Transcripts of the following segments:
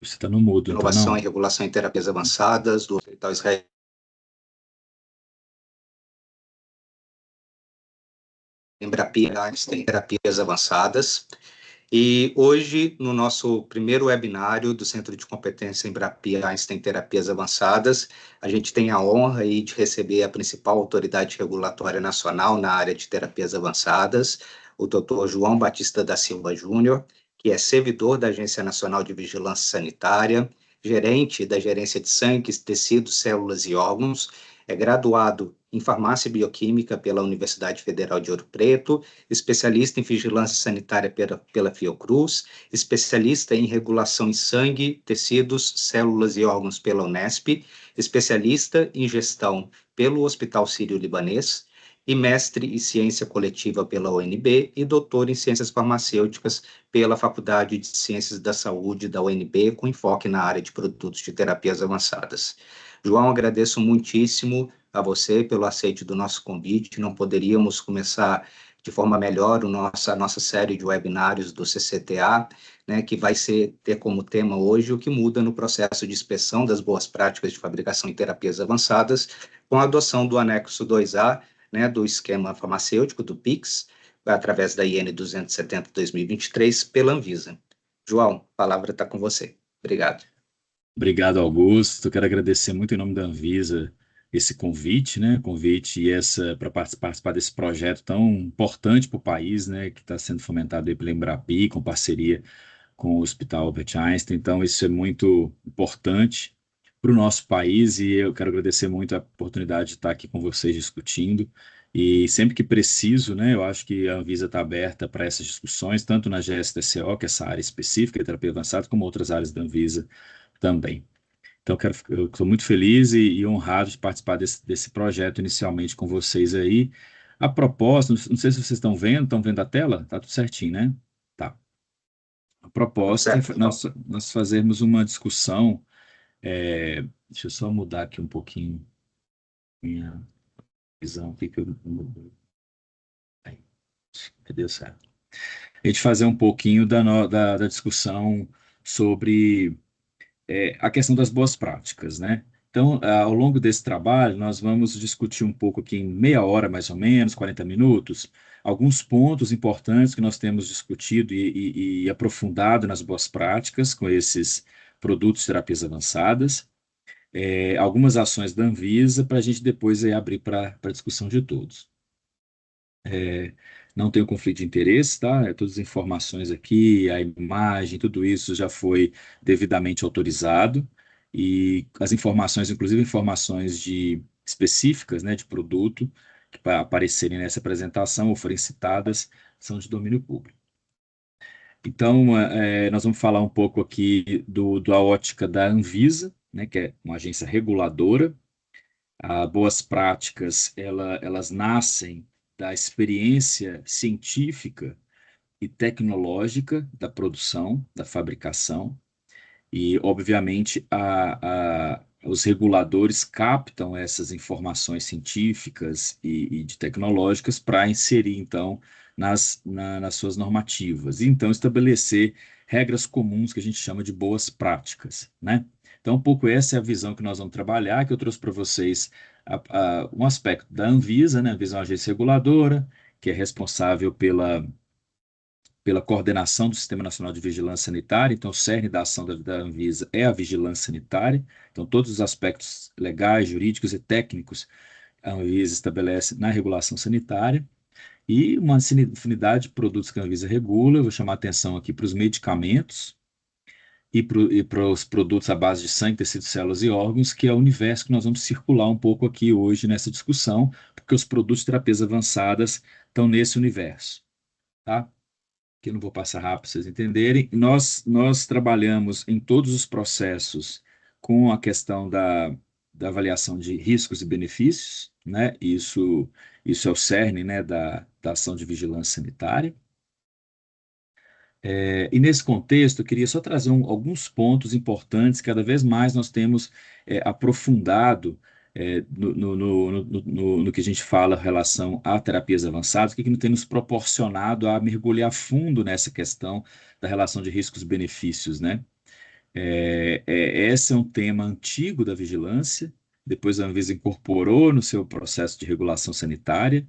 Você está no mudo, então Inovação não. e regulação em terapias avançadas, do Hospital Israel Embrapia Einstein, terapias avançadas. E hoje, no nosso primeiro webinário do Centro de Competência Embrapia Einstein Terapias Avançadas, a gente tem a honra aí de receber a principal autoridade regulatória nacional na área de terapias avançadas, o Dr. João Batista da Silva Júnior, que é servidor da Agência Nacional de Vigilância Sanitária, gerente da Gerência de Sangue, Tecidos, Células e Órgãos, é graduado em Farmácia Bioquímica pela Universidade Federal de Ouro Preto, especialista em vigilância sanitária pela Fiocruz, especialista em regulação em sangue, tecidos, células e órgãos pela Unesp, especialista em gestão pelo Hospital Sírio-Libanês e mestre em ciência coletiva pela UNB e doutor em ciências farmacêuticas pela Faculdade de Ciências da Saúde da UNB, com enfoque na área de produtos de terapias avançadas. João, agradeço muitíssimo a você pelo aceite do nosso convite. Não poderíamos começar de forma melhor a nossa série de webinários do CCTA, né, que vai ter como tema hoje o que muda no processo de inspeção das boas práticas de fabricação em terapias avançadas, com a adoção do anexo 2A, né, do esquema farmacêutico, do PIX, através da IN 270/2023, pela Anvisa. João, a palavra está com você. Obrigado. Obrigado, Augusto. Quero agradecer muito em nome da Anvisa esse convite, né? Convite e essa para participar desse projeto tão importante para o país, né? Que está sendo fomentado aí pela Embrapi, com parceria com o Hospital Albert Einstein. Então, isso é muito importante para o nosso país e eu quero agradecer muito a oportunidade de estar aqui com vocês discutindo. E sempre que preciso, né? Eu acho que a Anvisa está aberta para essas discussões, tanto na GSTCO, que é essa área específica de terapia avançada, como outras áreas da Anvisa também. Então, eu estou muito feliz e honrado de participar desse projeto inicialmente com vocês aí. A proposta, não sei se vocês estão vendo a tela? Tá tudo certinho, né? Tá. A Tudo proposta é certo, João? nós fazermos uma discussão. Deixa eu só mudar aqui um pouquinho minha visão aqui que eu aí, deu certo. A gente fazer um pouquinho da discussão sobre a questão das boas práticas, né? Então, ao longo desse trabalho, nós vamos discutir um pouco aqui em meia hora, mais ou menos, 40 minutos, alguns pontos importantes que nós temos discutido e aprofundado nas boas práticas com esses produtos de terapias avançadas, algumas ações da Anvisa, para a gente depois abrir para a discussão de todos. Não tem conflito de interesse, tá? Todas as informações aqui, a imagem, tudo isso já foi devidamente autorizado e as informações, inclusive informações específicas, né, de produto que para aparecerem nessa apresentação ou forem citadas, são de domínio público. Então, nós vamos falar um pouco aqui da ótica da Anvisa, né, que é uma agência reguladora. Boas práticas, elas nascem da experiência científica e tecnológica da produção, da fabricação, e, obviamente, os reguladores captam essas informações científicas e de tecnológicas para inserir, então, nas suas normativas, e, então, estabelecer regras comuns que a gente chama de boas práticas, né? Então, um pouco essa é a visão que nós vamos trabalhar, que eu trouxe para vocês um aspecto da Anvisa, né? A Anvisa é uma agência reguladora, que é responsável pela coordenação do Sistema Nacional de Vigilância Sanitária. Então, o cerne da ação da Anvisa é a vigilância sanitária. Então, todos os aspectos legais, jurídicos e técnicos a Anvisa estabelece na regulação sanitária. E uma infinidade de produtos que a Anvisa regula. Eu vou chamar a atenção aqui para os medicamentos e para os produtos à base de sangue, tecidos, células e órgãos, que é o universo que nós vamos circular um pouco aqui hoje nessa discussão, porque os produtos de terapias avançadas estão nesse universo, tá? Que eu não vou passar rápido para vocês entenderem. Nós trabalhamos em todos os processos com a questão da avaliação de riscos e benefícios, né? Isso é o cerne, né, da ação de vigilância sanitária. E nesse contexto, eu queria só trazer alguns pontos importantes, cada vez mais nós temos aprofundado no que a gente fala em relação a terapias avançadas, que não tem nos proporcionado a mergulhar fundo nessa questão da relação de riscos e benefícios, né? Esse é um tema antigo da vigilância, depois a Anvisa incorporou no seu processo de regulação sanitária,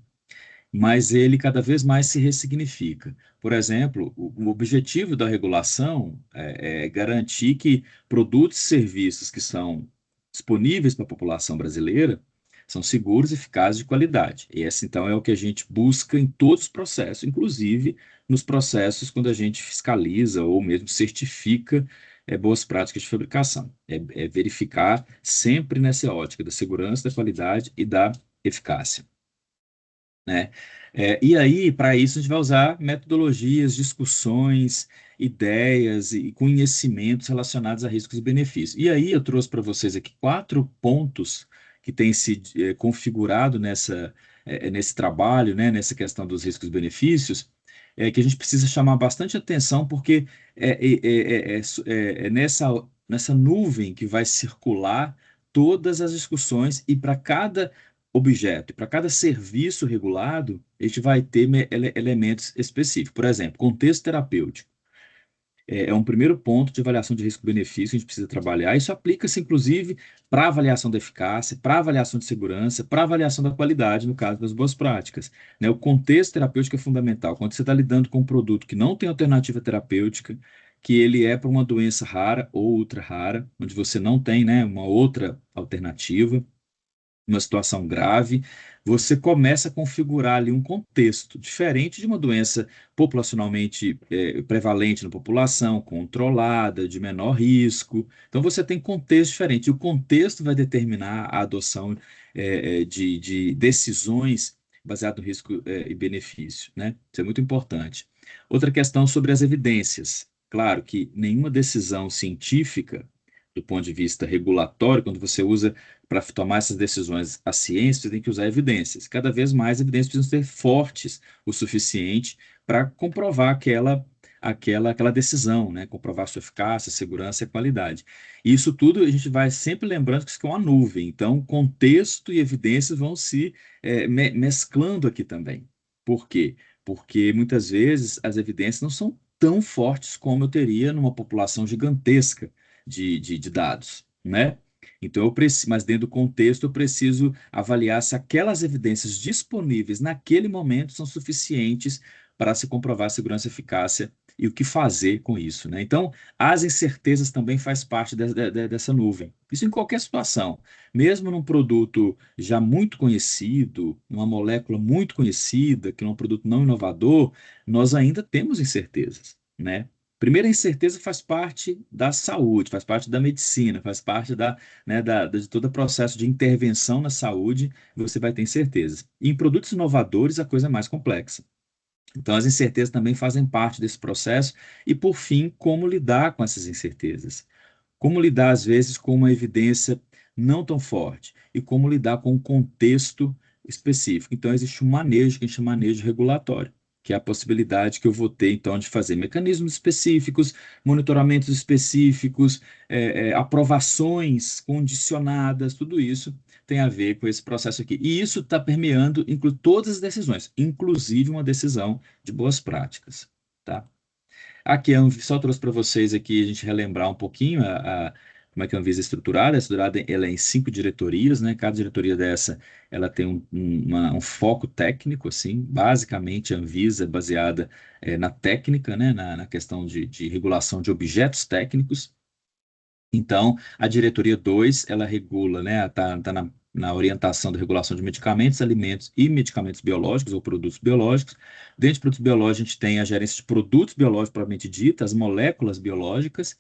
mas ele cada vez mais se ressignifica. Por exemplo, o objetivo da regulação é garantir que produtos e serviços que são disponíveis para a população brasileira são seguros, eficazes e de qualidade. E esse, então, é o que a gente busca em todos os processos, inclusive nos processos quando a gente fiscaliza ou mesmo certifica boas práticas de fabricação. É verificar sempre nessa ótica da segurança, da qualidade e da eficácia, né? E aí, para isso, a gente vai usar metodologias, discussões, ideias e conhecimentos relacionados a riscos e benefícios. E aí, eu trouxe para vocês aqui 4 pontos que têm se configurado nesse trabalho, né, nessa questão dos riscos e benefícios, que a gente precisa chamar bastante atenção, porque é nessa nuvem que vai circular todas as discussões, e para cada objeto. E para cada serviço regulado, a gente vai ter elementos específicos. Por exemplo, contexto terapêutico. É um primeiro ponto de avaliação de risco-benefício que a gente precisa trabalhar. Isso aplica-se, inclusive, para avaliação da eficácia, para avaliação de segurança, para avaliação da qualidade, no caso das boas práticas, né? O contexto terapêutico é fundamental. Quando você está lidando com um produto que não tem alternativa terapêutica, que ele é para uma doença rara ou ultra rara, onde você não tem, né, uma outra alternativa, uma situação grave, você começa a configurar ali um contexto diferente de uma doença populacionalmente prevalente na população, controlada, de menor risco. Então você tem contexto diferente. E o contexto vai determinar a adoção de decisões baseadas no risco e benefício, né? Isso é muito importante. Outra questão sobre as evidências. Claro que nenhuma decisão científica, do ponto de vista regulatório, quando você usa para tomar essas decisões, a ciência tem que usar evidências. Cada vez mais evidências precisam ser fortes o suficiente para comprovar aquela decisão, né? Comprovar sua eficácia, segurança e qualidade. E isso tudo a gente vai sempre lembrando que isso é uma nuvem. Então, contexto e evidências vão se mesclando aqui também. Por quê? Porque muitas vezes as evidências não são tão fortes como eu teria numa população gigantesca de dados, né? Então, mas dentro do contexto, eu preciso avaliar se aquelas evidências disponíveis naquele momento são suficientes para se comprovar a segurança e eficácia e o que fazer com isso, né? Então, as incertezas também faz parte dessa nuvem. Isso em qualquer situação. Mesmo num produto já muito conhecido, numa molécula muito conhecida, que é um produto não inovador, nós ainda temos incertezas, né? Primeiro, a incerteza faz parte da saúde, faz parte da medicina, faz parte de todo o processo de intervenção na saúde, você vai ter incertezas. E em produtos inovadores, a coisa é mais complexa. Então, as incertezas também fazem parte desse processo. E, por fim, como lidar com essas incertezas? Como lidar, às vezes, com uma evidência não tão forte? E como lidar com um contexto específico? Então, existe um manejo, que a gente chama de manejo regulatório, que é a possibilidade que eu vou ter, então, de fazer mecanismos específicos, monitoramentos específicos, aprovações condicionadas, tudo isso tem a ver com esse processo aqui. E isso está permeando todas as decisões, inclusive uma decisão de boas práticas, tá? Aqui, eu só trouxe para vocês aqui a gente relembrar um pouquinho como é que a Anvisa é estruturada. É estruturada, ela é em 5 diretorias, né? Cada diretoria dessa, ela tem um foco técnico, assim. Basicamente, a Anvisa é baseada na técnica, né? Na questão de regulação de objetos técnicos. Então, a diretoria 2 ela regula, né? Tá na orientação da regulação de medicamentos, alimentos e medicamentos biológicos ou produtos biológicos. Dentro de produtos biológicos, a gente tem a gerência de produtos biológicos propriamente dita, as moléculas biológicas,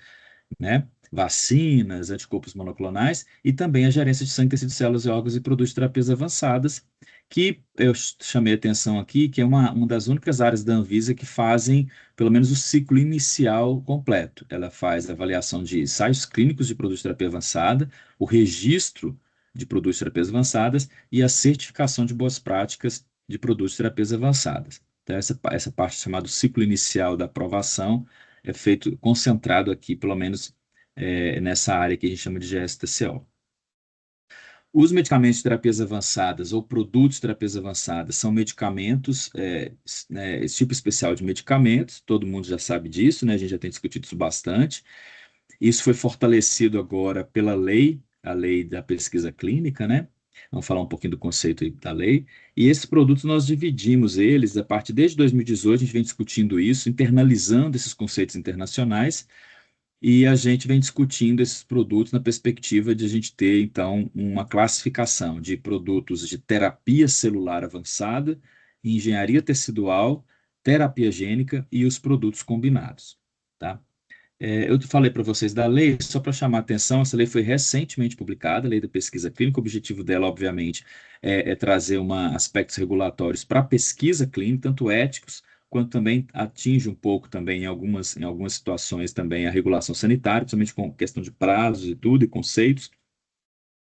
né? Vacinas, anticorpos monoclonais, e também a gerência de sangue, tecidos, células e órgãos e produtos de terapias avançadas, que eu chamei a atenção aqui, que é uma das únicas áreas da Anvisa que fazem pelo menos o ciclo inicial completo. Ela faz a avaliação de ensaios clínicos de produtos de terapia avançada, o registro de produtos de terapias avançadas e a certificação de boas práticas de produtos de terapias avançadas. Então, essa parte chamada ciclo inicial da aprovação é feito concentrado aqui, pelo menos nessa área que a gente chama de GSTCO. Os medicamentos de terapias avançadas ou produtos de terapias avançadas são medicamentos, né, esse tipo especial de medicamentos, todo mundo já sabe disso, né? A gente já tem discutido isso bastante. Isso foi fortalecido agora pela lei, a lei da pesquisa clínica, né? Vamos falar um pouquinho do conceito aí da lei. E esses produtos nós dividimos eles, a partir desde 2018, a gente vem discutindo isso, internalizando esses conceitos internacionais, e a gente vem discutindo esses produtos na perspectiva de a gente ter, então, uma classificação de produtos de terapia celular avançada, engenharia tecidual, terapia gênica e os produtos combinados, tá? Eu falei para vocês da lei, só para chamar a atenção, essa lei foi recentemente publicada, a lei da pesquisa clínica. O objetivo dela, obviamente, é trazer aspectos regulatórios para a pesquisa clínica, tanto éticos, quanto também atinge um pouco também em algumas situações também a regulação sanitária, principalmente com questão de prazos e tudo, e conceitos.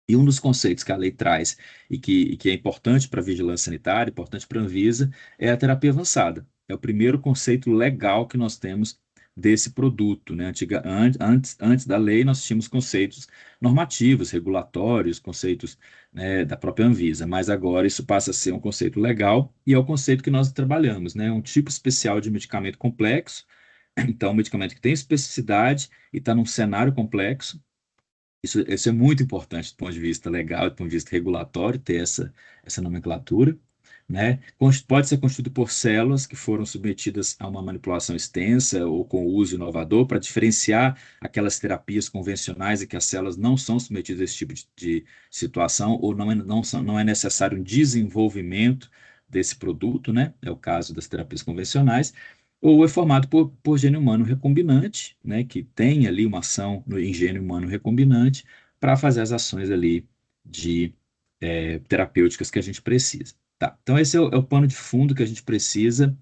E um dos conceitos que a lei traz e que é importante para a vigilância sanitária, importante para a Anvisa, é a terapia avançada. É o primeiro conceito legal que nós temos desse produto, né? Antes da lei, nós tínhamos conceitos normativos, regulatórios, conceitos, né, da própria Anvisa, mas agora isso passa a ser um conceito legal e é o conceito que nós trabalhamos, né? Um tipo especial de medicamento complexo, então, um medicamento que tem especificidade e está num cenário complexo. Isso é muito importante do ponto de vista legal, do ponto de vista regulatório, ter essa nomenclatura, né? Pode ser constituído por células que foram submetidas a uma manipulação extensa ou com uso inovador, para diferenciar aquelas terapias convencionais em que as células não são submetidas a esse tipo de situação, ou não é necessário um desenvolvimento desse produto, né? É o caso das terapias convencionais, ou é formado por gene humano recombinante, né, que tem ali uma ação em gene humano recombinante para fazer as ações ali de terapêuticas que a gente precisa. Tá? Então, esse é o pano de fundo que a gente precisa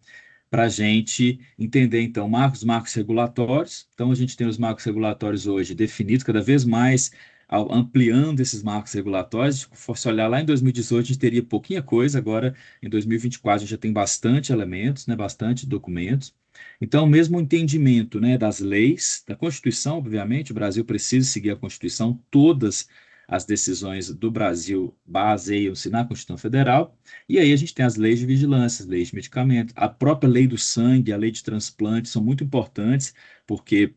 para a gente entender, então, os marcos regulatórios. Então, a gente tem os marcos regulatórios hoje definidos, cada vez mais ampliando esses marcos regulatórios. Se fosse olhar lá em 2018, a gente teria pouquinha coisa, agora em 2024 a gente já tem bastante elementos, né, bastante documentos. Então, mesmo o entendimento, né, das leis, da Constituição, obviamente, o Brasil precisa seguir a Constituição, todas as decisões do Brasil baseiam-se na Constituição Federal, e aí a gente tem as leis de vigilância, as leis de medicamento, a própria lei do sangue, a lei de transplante são muito importantes, porque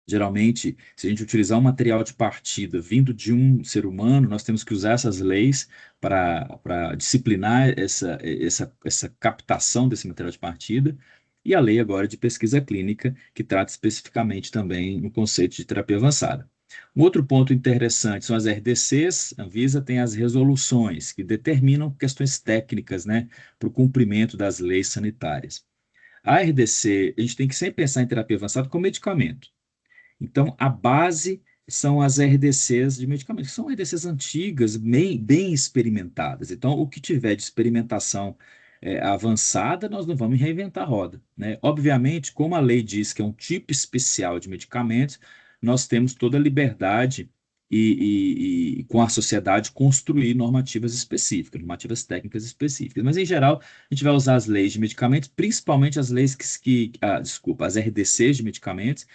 geralmente, se a gente utilizar um material de partida vindo de um ser humano, nós temos que usar essas leis para disciplinar essa captação desse material de partida, e a lei agora de pesquisa clínica, que trata especificamente também no conceito de terapia avançada. Um outro ponto interessante são as RDCs. A Anvisa tem as resoluções que determinam questões técnicas, né, para o cumprimento das leis sanitárias. A RDC, a gente tem que sempre pensar em terapia avançada como medicamento. Então, a base são as RDCs de medicamentos, que são RDCs antigas, bem experimentadas. Então, o que tiver de experimentação avançada, nós não vamos reinventar a roda, né? Obviamente, como a lei diz que é um tipo especial de medicamentos, nós temos toda a liberdade e com a sociedade construir normativas específicas, normativas técnicas específicas. Mas, em geral, a gente vai usar as leis de medicamentos, principalmente as leis as RDCs de medicamentos,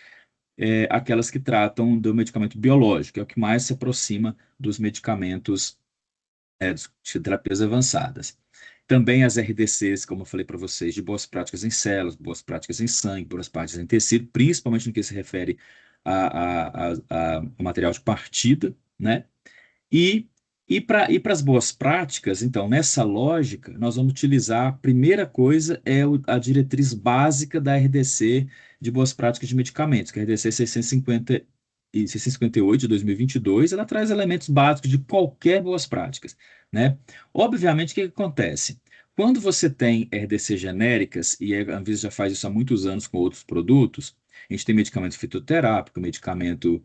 aquelas que tratam do medicamento biológico, é o que mais se aproxima dos medicamentos de terapias avançadas. Também as RDCs, como eu falei para vocês, de boas práticas em células, boas práticas em sangue, boas práticas em tecido, principalmente no que se refere a material de partida, né? E, e para as boas práticas, então, nessa lógica, nós vamos utilizar, a primeira coisa é a diretriz básica da RDC de boas práticas de medicamentos, que é a RDC 658 de 2022. Ela traz elementos básicos de qualquer boas práticas, né? Obviamente, o que acontece? Quando você tem RDC genéricas, e a Anvisa já faz isso há muitos anos com outros produtos, a gente tem medicamento fitoterápico, medicamento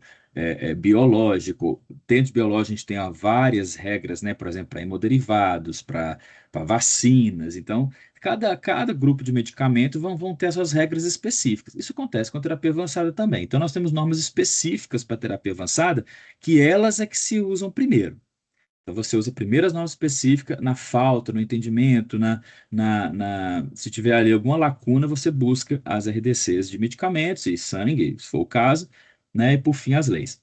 biológico. Dentro de biológico, a gente tem várias regras, né? Por exemplo, para hemoderivados, para vacinas. Então, cada grupo de medicamento vão ter as suas regras específicas. Isso acontece com a terapia avançada também. Então, nós temos normas específicas para a terapia avançada, que elas é que se usam primeiro. Então, você usa primeiro as normas específicas, na falta, no entendimento, se tiver ali alguma lacuna, você busca as RDCs de medicamentos e sangue, se for o caso, né? E, por fim, as leis.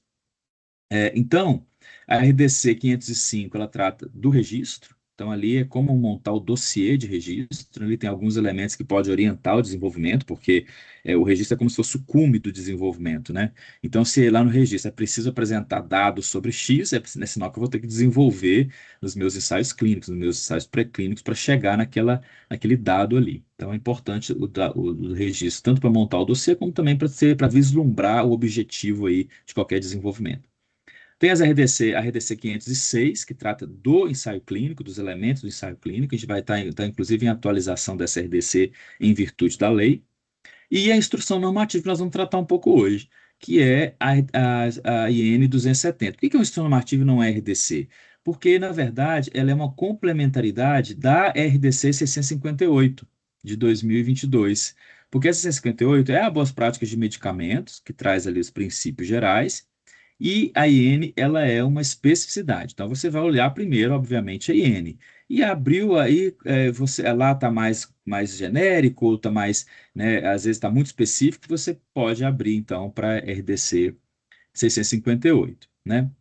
Então, a RDC 505, ela trata do registro. Então, ali é como montar o dossiê de registro. Ali tem alguns elementos que podem orientar o desenvolvimento, porque o registro é como se fosse o cume do desenvolvimento, né? Então, se lá no registro é preciso apresentar dados sobre X, é sinal que eu vou ter que desenvolver nos meus ensaios clínicos, nos meus ensaios pré-clínicos, para chegar naquele dado ali. Então, é importante o registro, tanto para montar o dossiê, como também para vislumbrar o objetivo aí de qualquer desenvolvimento. Tem as a RDC 506, que trata do ensaio clínico, dos elementos do ensaio clínico. A gente vai estar inclusive, em atualização dessa RDC em virtude da lei. E a instrução normativa que nós vamos tratar um pouco hoje, que é a IN 270. Por que é uma instrução normativa e não é RDC? Porque, na verdade, ela é uma complementaridade da RDC 658, de 2022. Porque a 658 é a boas práticas de medicamentos, que traz ali os princípios gerais, e a IN, ela é uma especificidade. Então, você vai olhar primeiro, obviamente, a IN. E abriu aí, lá está mais genérico, está mais, né, às vezes está muito específico, você pode abrir, então, para RDC 658, né?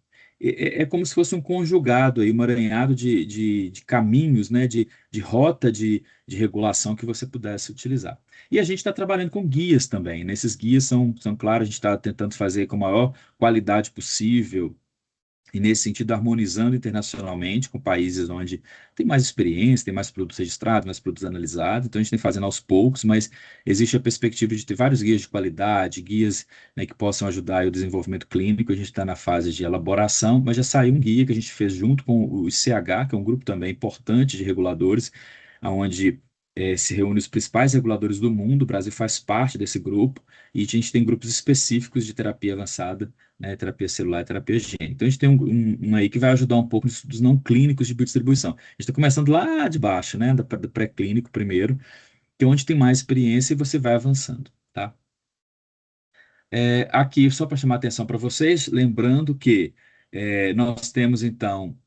É como se fosse um conjugado, aí, um emaranhado de caminhos, né, de rota de regulação que você pudesse utilizar. E a gente está trabalhando com guias também. Nesses guias são claro, a gente está tentando fazer com a maior qualidade possível, e nesse sentido harmonizando internacionalmente com países onde tem mais experiência, tem mais produtos registrados, mais produtos analisados. Então a gente tem fazendo aos poucos, mas existe a perspectiva de ter vários guias de qualidade, guias, né, que possam ajudar aí o desenvolvimento clínico. A gente está na fase de elaboração, mas já saiu um guia que a gente fez junto com o ICH, que é um grupo também importante de reguladores, onde se reúne os principais reguladores do mundo. O Brasil faz parte desse grupo, e a gente tem grupos específicos de terapia avançada, né, terapia celular e terapia gênica. Então, a gente tem um aí que vai ajudar um pouco nos estudos não clínicos de biodistribuição. A gente está começando lá de baixo, né, do pré-clínico primeiro, que é onde tem mais experiência, e você vai avançando, tá? Aqui, só para chamar a atenção para vocês, lembrando que nós temos, então,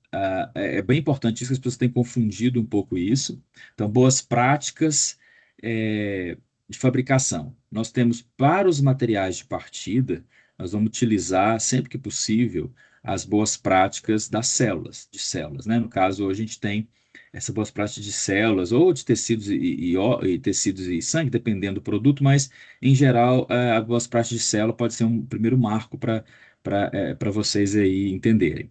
é bem importante isso, que as pessoas têm confundido um pouco isso. Então, boas práticas de fabricação. Nós temos, para os materiais de partida, nós vamos utilizar, sempre que possível, as boas práticas das células, de células, né? No caso, hoje a gente tem essas boas práticas de células, ou de tecidos e tecidos e sangue, dependendo do produto, mas em geral, a boas práticas de célula pode ser um primeiro marco para vocês aí entenderem.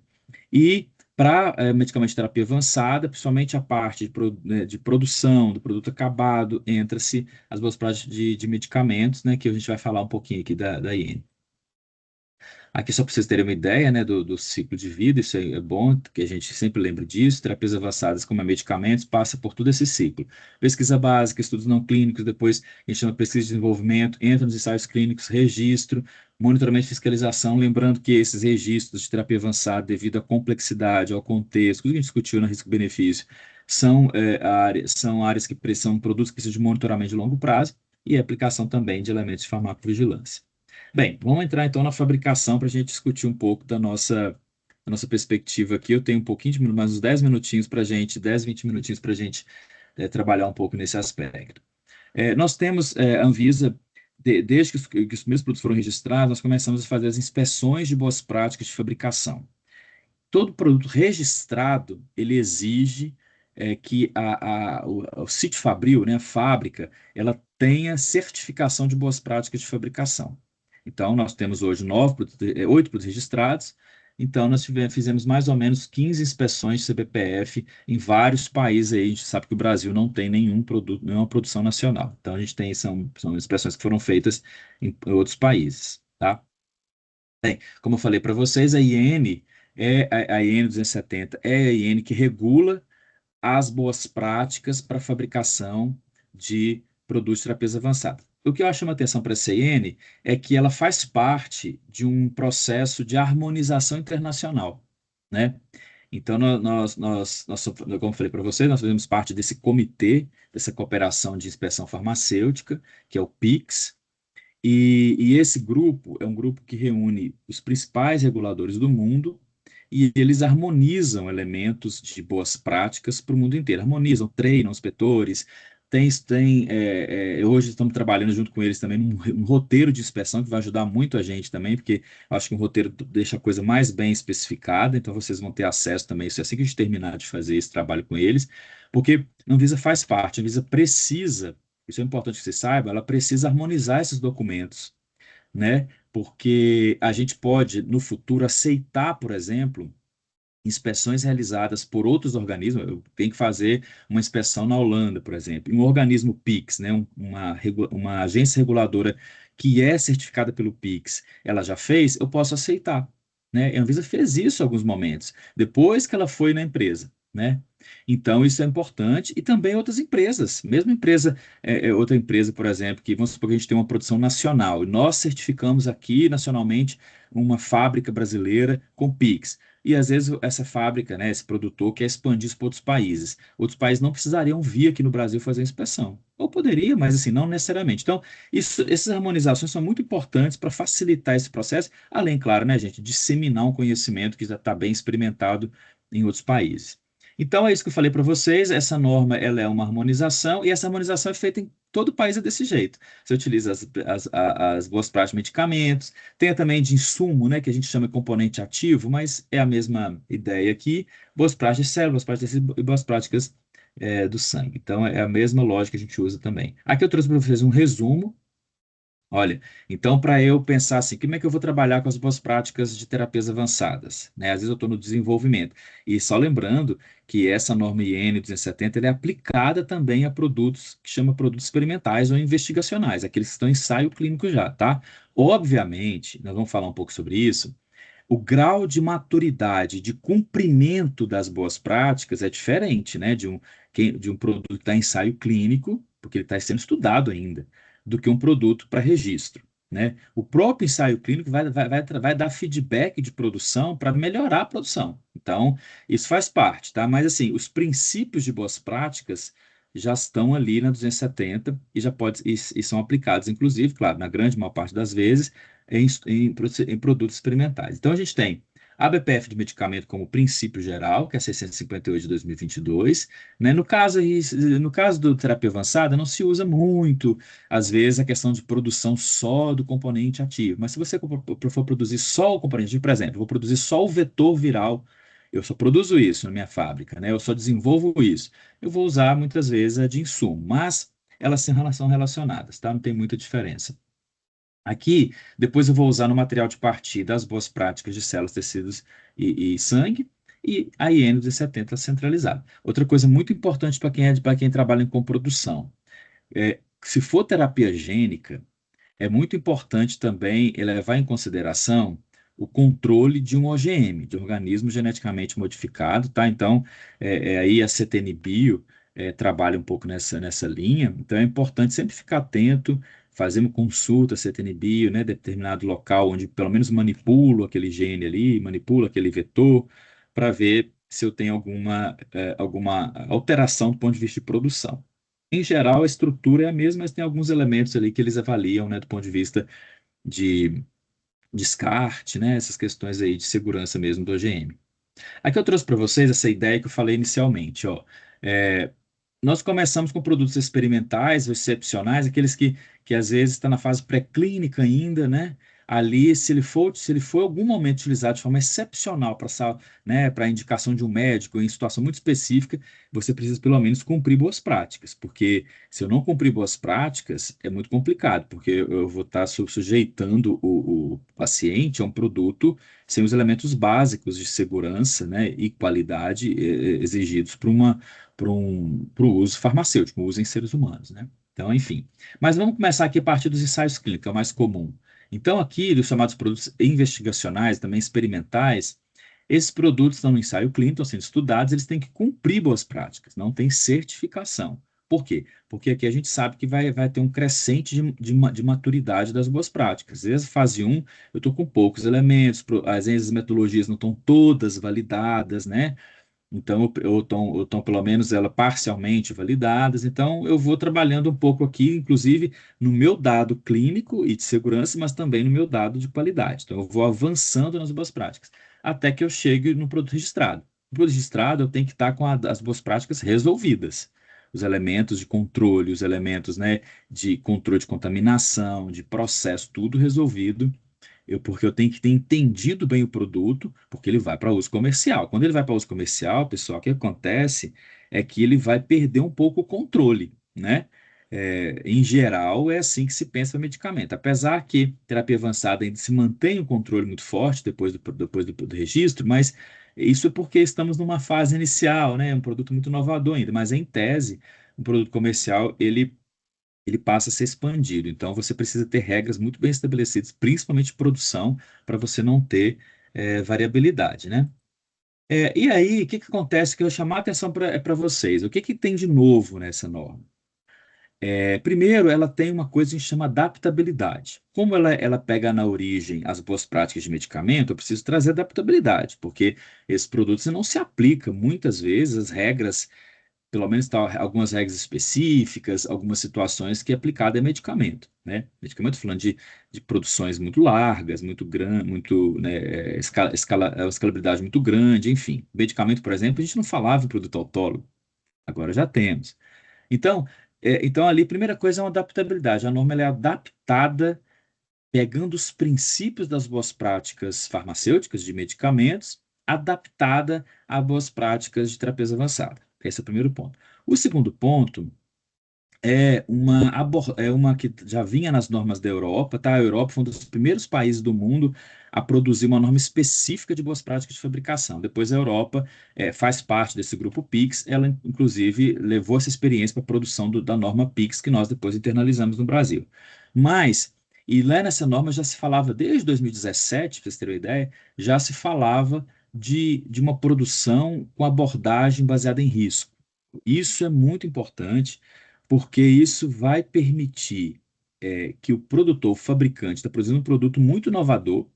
E para medicamento de terapia avançada, principalmente a parte né, de produção do produto acabado, entra-se as boas práticas de medicamentos, né, que a gente vai falar um pouquinho aqui da IN. Aqui, só para vocês terem uma ideia, né, do ciclo de vida, isso é bom que a gente sempre lembre disso. Terapias avançadas, como medicamentos, passa por todo esse ciclo. Pesquisa básica, estudos não clínicos, depois a gente chama pesquisa de desenvolvimento, entra nos ensaios clínicos, registro, monitoramento e fiscalização. Lembrando que esses registros de terapia avançada, devido à complexidade, ao contexto, tudo que a gente discutiu no risco-benefício, são áreas que são produtos que precisam de monitoramento de longo prazo, e aplicação também de elementos de farmacovigilância. Bem, vamos entrar então na fabricação para a gente discutir um pouco da nossa perspectiva aqui. Eu tenho um pouquinho de mais uns 10 minutinhos para a gente, 10, 20 minutinhos para a gente trabalhar um pouco nesse aspecto. Nós temos a Anvisa, desde que os primeiros produtos foram registrados, nós começamos a fazer as inspeções de boas práticas de fabricação. Todo produto registrado, ele exige que o sítio fabril, né, a fábrica, ela tenha certificação de boas práticas de fabricação. Então, nós temos hoje 8 produtos registrados. Então, nós fizemos mais ou menos 15 inspeções de CBPF em vários países aí. A gente sabe que o Brasil não tem nenhum produto, nenhuma produção nacional. Então, a gente tem, são inspeções que foram feitas em outros países, tá? Bem, como eu falei para vocês, a IN 270 é a IN que regula as boas práticas para fabricação de produtos de terapia avançada. O que eu chamo a atenção para a CN é que ela faz parte de um processo de harmonização internacional, né? Então, como eu falei para vocês, nós fazemos parte desse comitê, dessa cooperação de inspeção farmacêutica, que é o PICS, e esse grupo é um grupo que reúne os principais reguladores do mundo, e eles harmonizam elementos de boas práticas para o mundo inteiro. Harmonizam, treinam inspetores, Hoje estamos trabalhando junto com eles também num roteiro de inspeção que vai ajudar muito a gente também, porque eu acho que um roteiro deixa a coisa mais bem especificada, então vocês vão ter acesso também, isso é assim que a gente terminar de fazer esse trabalho com eles, porque a Anvisa faz parte, a Anvisa precisa, isso é importante que você saiba, ela precisa harmonizar esses documentos, né? Porque a gente pode, no futuro, aceitar, por exemplo, inspeções realizadas por outros organismos. Eu tenho que fazer uma inspeção na Holanda, por exemplo, um organismo PIX, né, uma agência reguladora que é certificada pelo PIX, ela já fez, eu posso aceitar, né? A Anvisa fez isso em alguns momentos, depois que ela foi na empresa, né? Então, isso é importante, e também outras empresas, mesmo empresa, outra empresa, por exemplo, que vamos supor que a gente tem uma produção nacional, e nós certificamos aqui nacionalmente uma fábrica brasileira com PIX. E às vezes essa fábrica, né, esse produtor quer expandir isso para outros países. Outros países não precisariam vir aqui no Brasil fazer a inspeção. Ou poderia, mas assim, não necessariamente. Então, essas harmonizações são muito importantes para facilitar esse processo, além, claro, né, gente, disseminar um conhecimento que já está bem experimentado em outros países. Então, é isso que eu falei para vocês. Essa norma, ela é uma harmonização, e essa harmonização é feita em todo país é desse jeito. Você utiliza as boas práticas de medicamentos, tem também de insumo, né, que a gente chama de componente ativo, mas é a mesma ideia aqui. Boas práticas de célula, boas práticas de tecido e boas práticas do sangue. Então, é a mesma lógica que a gente usa também. Aqui eu trouxe para vocês um resumo. Olha, então para eu pensar assim, como é que eu vou trabalhar com as boas práticas de terapias avançadas, né? Às vezes eu estou no desenvolvimento. E só lembrando que essa norma IN 270 ela é aplicada também a produtos que chama produtos experimentais ou investigacionais, aqueles que estão em ensaio clínico já, tá? Obviamente, nós vamos falar um pouco sobre isso. O grau de maturidade, de cumprimento das boas práticas é diferente, né, de um produto que está em ensaio clínico, porque ele está sendo estudado ainda, do que um produto para registro, né? O próprio ensaio clínico vai dar feedback de produção para melhorar a produção. Então, isso faz parte, tá? Mas, assim, os princípios de boas práticas já estão ali na 270 e já e são aplicados, inclusive, claro, na grande maior parte das vezes, em produtos experimentais. Então, a gente tem a BPF de medicamento como princípio geral, que é 658 de 2022, né? No caso do terapia avançada, não se usa muito, às vezes, a questão de produção só do componente ativo. Mas se você for produzir só o componente ativo, por exemplo, eu vou produzir só o vetor viral, eu só produzo isso na minha fábrica, né? Eu só desenvolvo isso. Eu vou usar muitas vezes a de insumo, mas elas são relacionadas, tá? Não tem muita diferença. Aqui, depois eu vou usar no material de partida as boas práticas de células, tecidos e sangue, e a IN 270 centralizada. Outra coisa muito importante para quem trabalha com produção, se for terapia gênica, é muito importante também levar em consideração o controle de um OGM, de organismo geneticamente modificado, tá? Então, aí a CTN Bio trabalha um pouco nessa linha, então é importante sempre ficar atento, fazer uma consulta CTN Bio, né, determinado local onde pelo menos manipulo aquele gene ali, manipulo aquele vetor, para ver se eu tenho alguma alteração do ponto de vista de produção. Em geral, a estrutura é a mesma, mas tem alguns elementos ali que eles avaliam, né, do ponto de vista de descarte, né, essas questões aí de segurança mesmo do OGM. Aqui eu trouxe para vocês essa ideia que eu falei inicialmente, ó. É, Nós começamos com produtos experimentais, excepcionais, aqueles que às vezes está na fase pré-clínica ainda, né? Ali, se ele for em algum momento utilizado de forma excepcional né, para indicação de um médico em situação muito específica, você precisa pelo menos cumprir boas práticas, porque se eu não cumprir boas práticas, é muito complicado, porque eu vou estar sujeitando o paciente a um produto sem os elementos básicos de segurança, né, e qualidade exigidos para o uso farmacêutico, o uso em seres humanos, né? Então, enfim. Mas vamos começar aqui a partir dos ensaios clínicos, é o mais comum. Então, aqui, os chamados produtos investigacionais, também experimentais, esses produtos estão no ensaio clínico, estão sendo estudados, eles têm que cumprir boas práticas, não tem certificação. Por quê? Porque aqui a gente sabe que vai ter um crescente de maturidade das boas práticas. Às vezes, fase 1, eu estou com poucos elementos, às vezes as metodologias não estão todas validadas, né? Então, ou estão pelo menos ela parcialmente validadas. Então, eu vou trabalhando um pouco aqui, inclusive no meu dado clínico e de segurança, mas também no meu dado de qualidade. Então, eu vou avançando nas boas práticas, até que eu chegue no produto registrado. No produto registrado, eu tenho que estar com as boas práticas resolvidas. os elementos de controle, os elementos, né, de controle de contaminação, de processo, tudo resolvido. Porque eu tenho que ter entendido bem o produto, porque ele vai para uso comercial. Quando ele vai para uso comercial, pessoal, o que acontece é que ele vai perder um pouco o controle, né? Em geral, é assim que se pensa o medicamento. Apesar que terapia avançada ainda se mantém um controle muito forte depois do registro, mas isso é porque estamos numa fase inicial, né? Um produto muito inovador ainda, mas em tese, um produto comercial, ele passa a ser expandido. Então, você precisa ter regras muito bem estabelecidas, principalmente de produção, para você não ter variabilidade, né? E aí, o que que acontece que eu vou chamar a atenção para vocês? O que que tem de novo nessa norma? Primeiro, ela tem uma coisa que a gente chama adaptabilidade. Como ela pega na origem as boas práticas de medicamento, eu preciso trazer adaptabilidade, porque esses produtos não se aplicam muitas vezes as regras, pelo menos algumas regras específicas, algumas situações que é aplicado a medicamento, né? Medicamento falando de produções muito largas, muito grande, muito, né, escalabilidade muito grande, enfim. Medicamento, por exemplo, a gente não falava em produto autólogo, agora já temos. Então, então ali, a primeira coisa é uma adaptabilidade. A norma ela é adaptada pegando os princípios das boas práticas farmacêuticas de medicamentos, adaptada a boas práticas de terapia avançada. Esse é o primeiro ponto. O segundo ponto é uma que já vinha nas normas da Europa, tá? A Europa foi um dos primeiros países do mundo a produzir uma norma específica de boas práticas de fabricação. Depois a Europa faz parte desse grupo PIX, ela inclusive levou essa experiência para a produção da norma PIX, que nós depois internalizamos no Brasil. Mas, e lá nessa norma já se falava, desde 2017, para vocês terem uma ideia, já se falava de uma produção com abordagem baseada em risco. Isso é muito importante porque isso vai permitir que o produtor, o fabricante, está produzindo um produto muito inovador,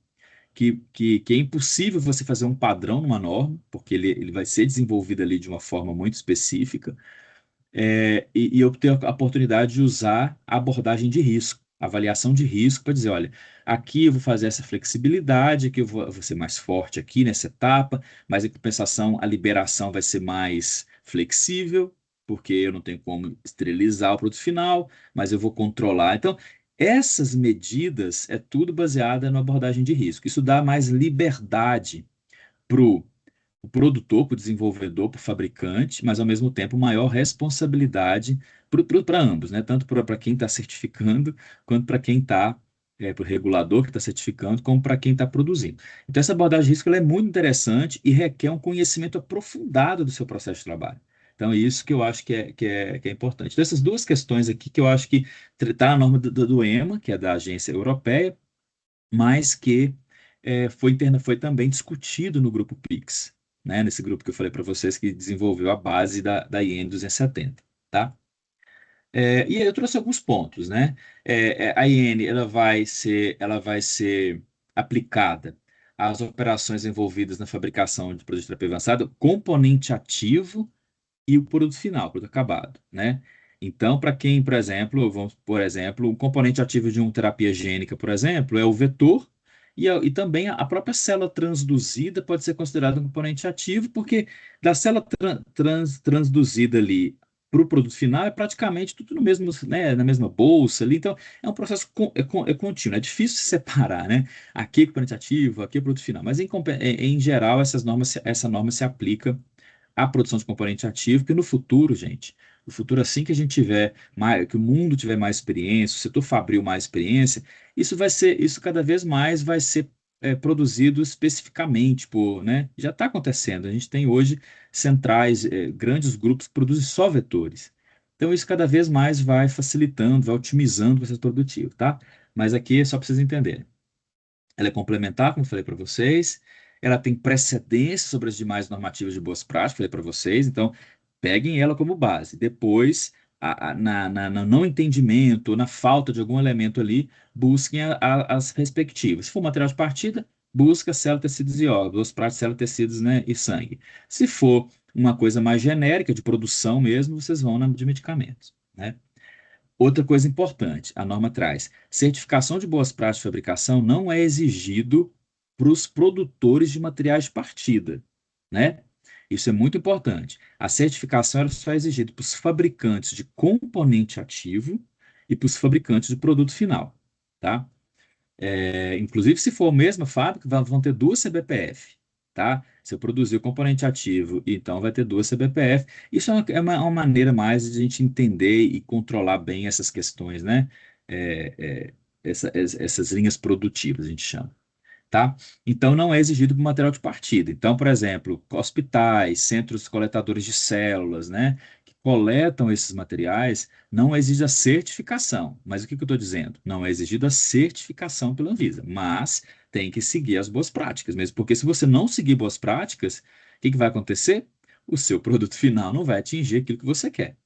que é impossível você fazer um padrão numa norma, porque ele vai ser desenvolvido ali de uma forma muito específica, e eu ter a oportunidade de usar a abordagem de risco, avaliação de risco, para dizer, olha, aqui eu vou fazer essa flexibilidade, aqui eu vou ser mais forte aqui nessa etapa, mas em compensação a liberação vai ser mais flexível, porque eu não tenho como esterilizar o produto final, mas eu vou controlar. Então, essas medidas é tudo baseada na abordagem de risco. Isso dá mais liberdade para o produtor, para o desenvolvedor, para o fabricante, mas ao mesmo tempo maior responsabilidade para ambos, né? Tanto para quem está certificando, quanto para quem está, para o regulador que está certificando, como para quem está produzindo. Então, essa abordagem de risco ela é muito interessante e requer um conhecimento aprofundado do seu processo de trabalho. Então, é isso que eu acho que é importante. Então, essas duas questões aqui que eu acho que está na norma do EMA, que é da agência europeia, mas que foi também discutido no grupo PIX, né? Nesse grupo que eu falei para vocês que desenvolveu a base da IN 270, tá? E aí eu trouxe alguns pontos, né? A IN ela vai ser aplicada às operações envolvidas na fabricação de produto de terapia avançada, componente ativo e o produto final, o produto acabado, né? Então, para quem, por exemplo, por exemplo, o componente ativo de uma terapia gênica, por exemplo, é o vetor, e também a própria célula transduzida pode ser considerada um componente ativo, porque da célula transduzida ali para o produto final é praticamente tudo no mesmo, né, na mesma bolsa ali, então é um processo contínuo, é difícil se separar, né? Aqui é componente ativo, aqui é produto final, mas em geral essa norma se aplica a produção de componente ativo, que no futuro, gente, no futuro, assim que a gente tiver mais, que o mundo tiver mais experiência, o setor fabril mais experiência, isso cada vez mais vai ser produzido especificamente né? Já está acontecendo. A gente tem hoje centrais, grandes grupos que produzem só vetores. Então, isso cada vez mais vai facilitando, vai otimizando o processo produtivo, tá? Mas aqui é só para vocês entenderem. Ela é complementar, como eu falei para vocês. Ela tem precedência sobre as demais normativas de boas práticas, falei para vocês. Então, peguem ela como base. Depois, no não entendimento, ou na falta de algum elemento ali, busquem as respectivas. Se for material de partida, busca célula, tecidos e órgãos, boas práticas, célula, tecidos, né, e sangue. Se for uma coisa mais genérica, de produção mesmo, vocês vão na de medicamentos, né? Outra coisa importante, a norma traz: certificação de boas práticas de fabricação não é exigido para os produtores de materiais de partida, né? Isso é muito importante. A certificação ela só é exigida para os fabricantes de componente ativo e para os fabricantes de produto final, tá? Inclusive, se for a mesma fábrica, vão ter duas CBPF, tá? Se eu produzir o componente ativo, então vai ter duas CBPF. Isso é uma maneira mais de a gente entender e controlar bem essas questões, né? É, essas linhas produtivas, a gente chama, tá? Então, não é exigido para o material de partida. Então, por exemplo, hospitais, centros coletadores de células, né, que coletam esses materiais, não exige a certificação. Mas o que que eu estou dizendo? Não é exigida a certificação pela Anvisa, mas tem que seguir as boas práticas mesmo, porque se você não seguir boas práticas, o que que vai acontecer? O seu produto final não vai atingir aquilo que você quer.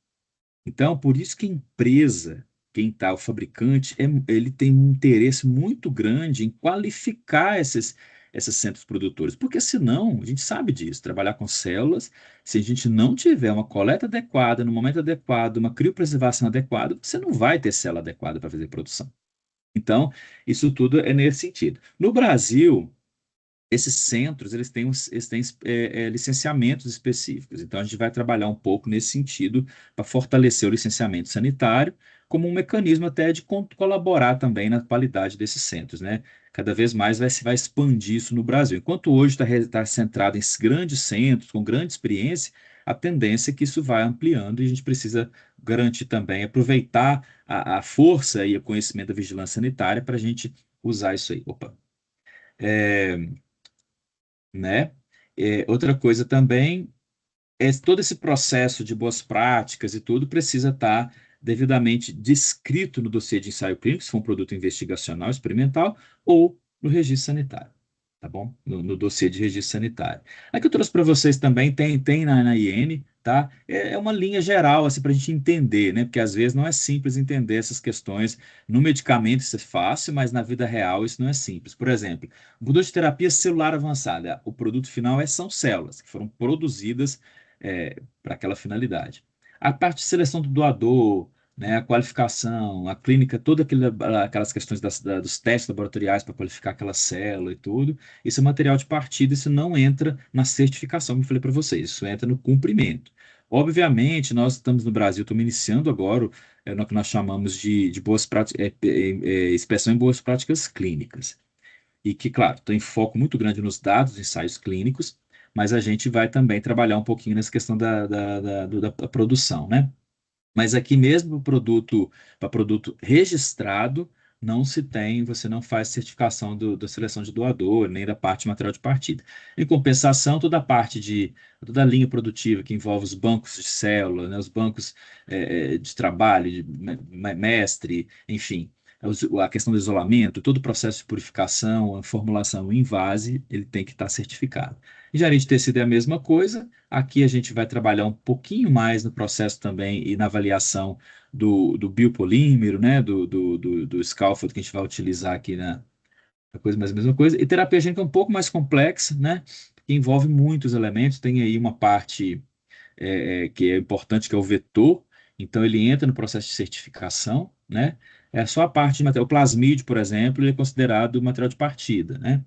Então, por isso que a empresa, quem está, o fabricante, ele tem um interesse muito grande em qualificar esses centros produtores, porque senão, a gente sabe disso, trabalhar com células, se a gente não tiver uma coleta adequada, no momento adequado, uma criopreservação adequada, você não vai ter célula adequada para fazer produção. Então, isso tudo é nesse sentido. No Brasil, esses centros, eles têm licenciamentos específicos. Então, a gente vai trabalhar um pouco nesse sentido para fortalecer o licenciamento sanitário como um mecanismo até de colaborar também na qualidade desses centros, né? Cada vez mais vai expandir isso no Brasil. Enquanto hoje está centrado em grandes centros, com grande experiência, a tendência é que isso vai ampliando e a gente precisa garantir também, aproveitar a força e o conhecimento da vigilância sanitária para a gente usar isso aí. Opa. É, né? Outra coisa também todo esse processo de boas práticas e tudo precisa estar devidamente descrito no dossiê de ensaio clínico, se for um produto investigacional experimental, ou no registro sanitário, tá bom? No dossiê de registro sanitário. Aqui eu trouxe para vocês também, tem na IN, tá? É uma linha geral, assim, para a gente entender, né? Porque às vezes não é simples entender essas questões. No medicamento isso é fácil, mas na vida real isso não é simples. Por exemplo, o produto de terapia celular avançada, o produto final são células que foram produzidas para aquela finalidade. A parte de seleção do doador, né, a qualificação, a clínica, todas aquelas questões dos testes laboratoriais para qualificar aquela célula e tudo, isso é material de partida, isso não entra na certificação, como eu falei para vocês, isso entra no cumprimento. Obviamente, nós estamos no Brasil, estamos iniciando agora no que nós chamamos de boas práticas, inspeção em boas práticas clínicas. E que, claro, tem foco muito grande nos dados, dos ensaios clínicos, mas a gente vai também trabalhar um pouquinho nessa questão da produção, né? Mas aqui mesmo para produto registrado, não se tem, você não faz certificação da seleção de doador, nem da parte de material de partida. Em compensação, toda a linha produtiva que envolve os bancos de célula, né, os bancos de trabalho, de mestre, enfim, a questão do isolamento, todo o processo de purificação, a formulação em vase, ele tem que estar certificado. Engenharia de tecido é a mesma coisa. Aqui a gente vai trabalhar um pouquinho mais no processo também e na avaliação do biopolímero, né, do scaffold que a gente vai utilizar aqui na coisa, mas a mesma coisa. E terapia gênica é um pouco mais complexa, né, que envolve muitos elementos. Tem aí uma parte que é importante, que é o vetor. Então, ele entra no processo de certificação, né? É só a parte de material. O plasmídio, por exemplo, ele é considerado material de partida, né?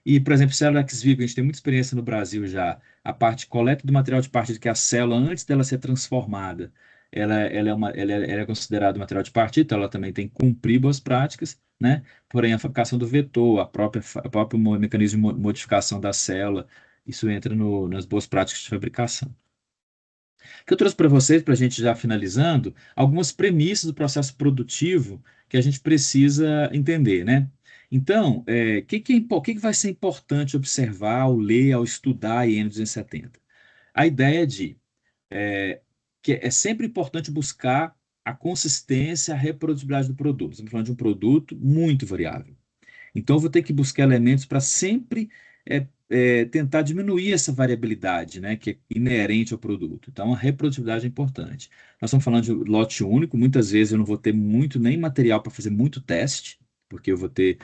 E, por exemplo, célula ex vivo, a gente tem muita experiência no Brasil já. A parte coleta do material de partida, que é a célula, antes dela ser transformada, ela é considerada material de partida, então ela também tem que cumprir boas práticas, né? Porém, a fabricação do vetor, o próprio mecanismo de modificação da célula, isso entra nas boas práticas de fabricação. Que eu trouxe para vocês, para a gente já finalizando, algumas premissas do processo produtivo que a gente precisa entender, né? Então, o que vai ser importante observar ao ler, ao estudar a IN 270? A ideia é, que é sempre importante buscar a consistência, a reprodutibilidade do produto. Estamos falando de um produto muito variável. Então, eu vou ter que buscar elementos para sempre tentar diminuir essa variabilidade, né, que é inerente ao produto. Então, a reprodutibilidade é importante. Nós estamos falando de lote único, muitas vezes eu não vou ter muito nem material para fazer muito teste, porque eu vou ter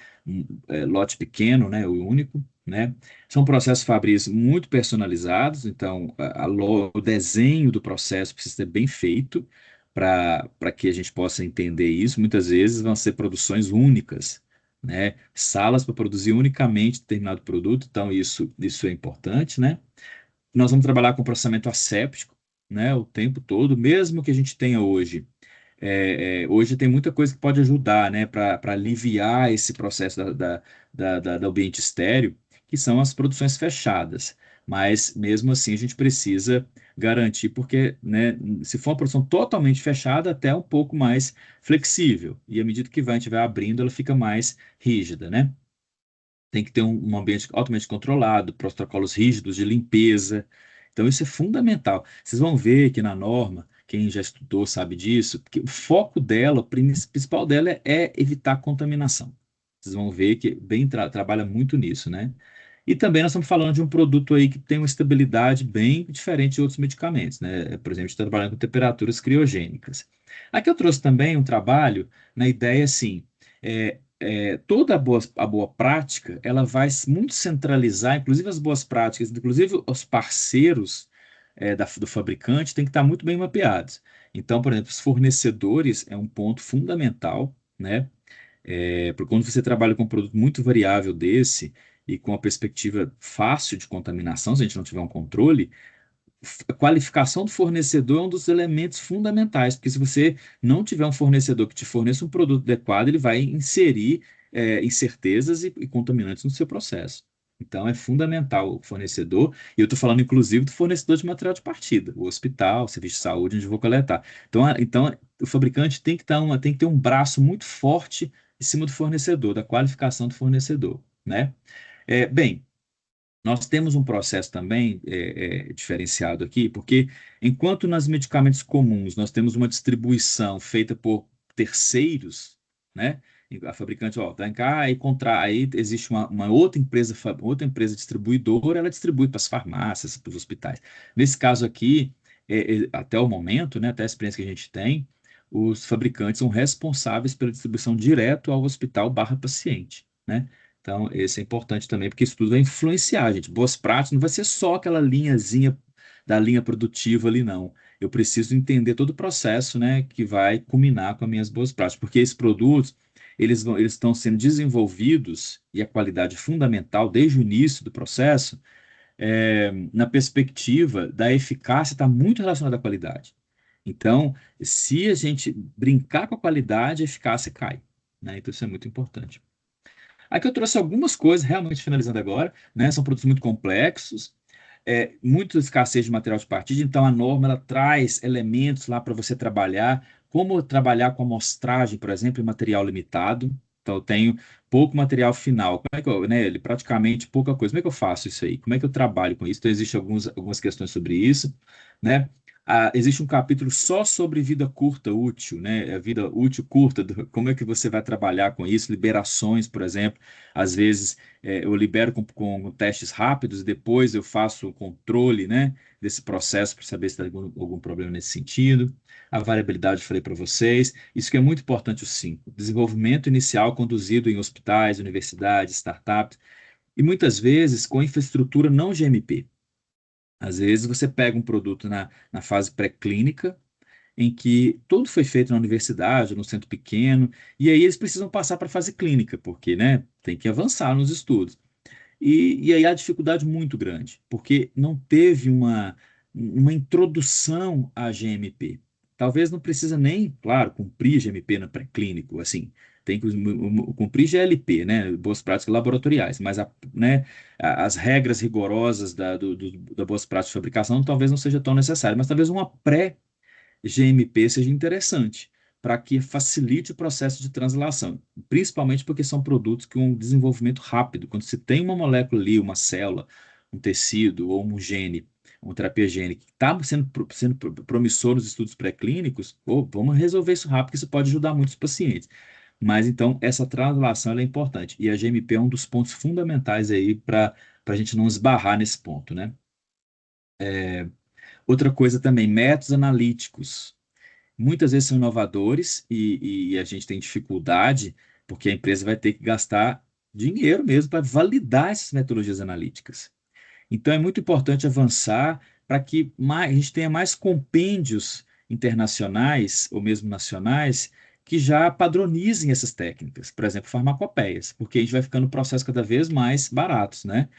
lote pequeno, né, o único, né? São processos fabris muito personalizados, então o desenho do processo precisa ser bem feito para que a gente possa entender isso. Muitas vezes vão ser produções únicas, né? Salas para produzir unicamente determinado produto, então isso é importante, né? Nós vamos trabalhar com processamento asséptico, né, o tempo todo, mesmo que a gente tenha hoje. Hoje tem muita coisa que pode ajudar, né, para aliviar esse processo do ambiente estéreo, que são as produções fechadas. Mas mesmo assim a gente precisa garantir, porque, né, se for uma produção totalmente fechada, até um pouco mais flexível. E à medida que a gente vai abrindo, ela fica mais rígida, né? Tem que ter um ambiente altamente controlado, protocolos rígidos de limpeza. Então, isso é fundamental. Vocês vão ver que na norma, quem já estudou sabe disso, que o foco dela, o principal dela é evitar contaminação. Vocês vão ver que bem trabalha muito nisso, né? E também nós estamos falando de um produto aí que tem uma estabilidade bem diferente de outros medicamentos, né? Por exemplo, a gente está trabalhando com temperaturas criogênicas. Aqui eu trouxe também um trabalho na ideia assim, toda a boa prática, ela vai muito centralizar, inclusive as boas práticas, inclusive os parceiros do fabricante, têm que estar muito bem mapeados. Então, por exemplo, os fornecedores é um ponto fundamental, né? Porque quando você trabalha com um produto muito variável desse e com a perspectiva fácil de contaminação, se a gente não tiver um controle, a qualificação do fornecedor é um dos elementos fundamentais, porque se você não tiver um fornecedor que te forneça um produto adequado, ele vai inserir incertezas e contaminantes no seu processo. Então, é fundamental o fornecedor, e eu estou falando inclusive do fornecedor de material de partida, o hospital, o serviço de saúde, onde eu vou coletar. Então, o fabricante tem que ter um braço muito forte em cima do fornecedor, da qualificação do fornecedor, né? Bem, nós temos um processo também diferenciado aqui, porque enquanto nas medicamentos comuns nós temos uma distribuição feita por terceiros, né? A fabricante, ó, vem cá, aí existe uma outra empresa distribuidora, ela distribui para as farmácias, para os hospitais. Nesse caso aqui, até o momento, né, até a experiência que a gente tem, os fabricantes são responsáveis pela distribuição direto ao hospital barra paciente, né? Então, esse é importante também, porque isso tudo vai influenciar, gente. Boas práticas não vai ser só aquela linhazinha da linha produtiva ali, não. Eu preciso entender todo o processo, né, que vai culminar com as minhas boas práticas, porque esses produtos, eles estão sendo desenvolvidos, e a qualidade é fundamental desde o início do processo, na perspectiva da eficácia, está muito relacionada à qualidade. Então, se a gente brincar com a qualidade, a eficácia cai, né? Então, isso é muito importante. Aqui eu trouxe algumas coisas, realmente finalizando agora, né? São produtos muito complexos, muita escassez de material de partida, então a norma ela traz elementos lá para você trabalhar, como trabalhar com amostragem, por exemplo, em material limitado. Então eu tenho pouco material final, como é que eu, né, ele praticamente pouca coisa. Como é que eu faço isso aí? Como é que eu trabalho com isso? Então existem algumas questões sobre isso, né? Existe um capítulo só sobre vida curta útil, né? A vida útil curta, como é que você vai trabalhar com isso? Liberações, por exemplo. Às vezes eu libero com testes rápidos e depois eu faço o controle, né, desse processo para saber se tem algum problema nesse sentido. A variabilidade, eu falei para vocês. Isso que é muito importante, o 5. Desenvolvimento inicial conduzido em hospitais, universidades, startups, e muitas vezes com infraestrutura não GMP. Às vezes você pega um produto na fase pré-clínica, em que tudo foi feito na universidade, no centro pequeno, e aí eles precisam passar para a fase clínica, porque, né, tem que avançar nos estudos. E aí há dificuldade muito grande, porque não teve uma introdução à GMP. Talvez não precisa nem, claro, cumprir GMP no pré-clínico, assim, tem que cumprir GLP, né, boas práticas laboratoriais, mas né, as regras rigorosas da boas práticas de fabricação talvez não seja tão necessária, mas talvez uma pré-GMP seja interessante, para que facilite o processo de translação, principalmente porque são produtos com um desenvolvimento rápido. Quando você tem uma molécula ali, uma célula, um tecido ou um gene, uma terapia gênica, que está sendo promissor nos estudos pré-clínicos, vamos resolver isso rápido, que isso pode ajudar muitos pacientes. Mas então, essa translação ela é importante. E a GMP é um dos pontos fundamentais aí para a gente não esbarrar nesse ponto, né? Outra coisa também, métodos analíticos muitas vezes são inovadores e a gente tem dificuldade porque a empresa vai ter que gastar dinheiro mesmo para validar essas metodologias analíticas. Então é muito importante avançar para que a gente tenha mais compêndios internacionais ou mesmo nacionais que já padronizem essas técnicas, por exemplo, farmacopeias, porque a gente vai ficando processos cada vez mais baratos, né?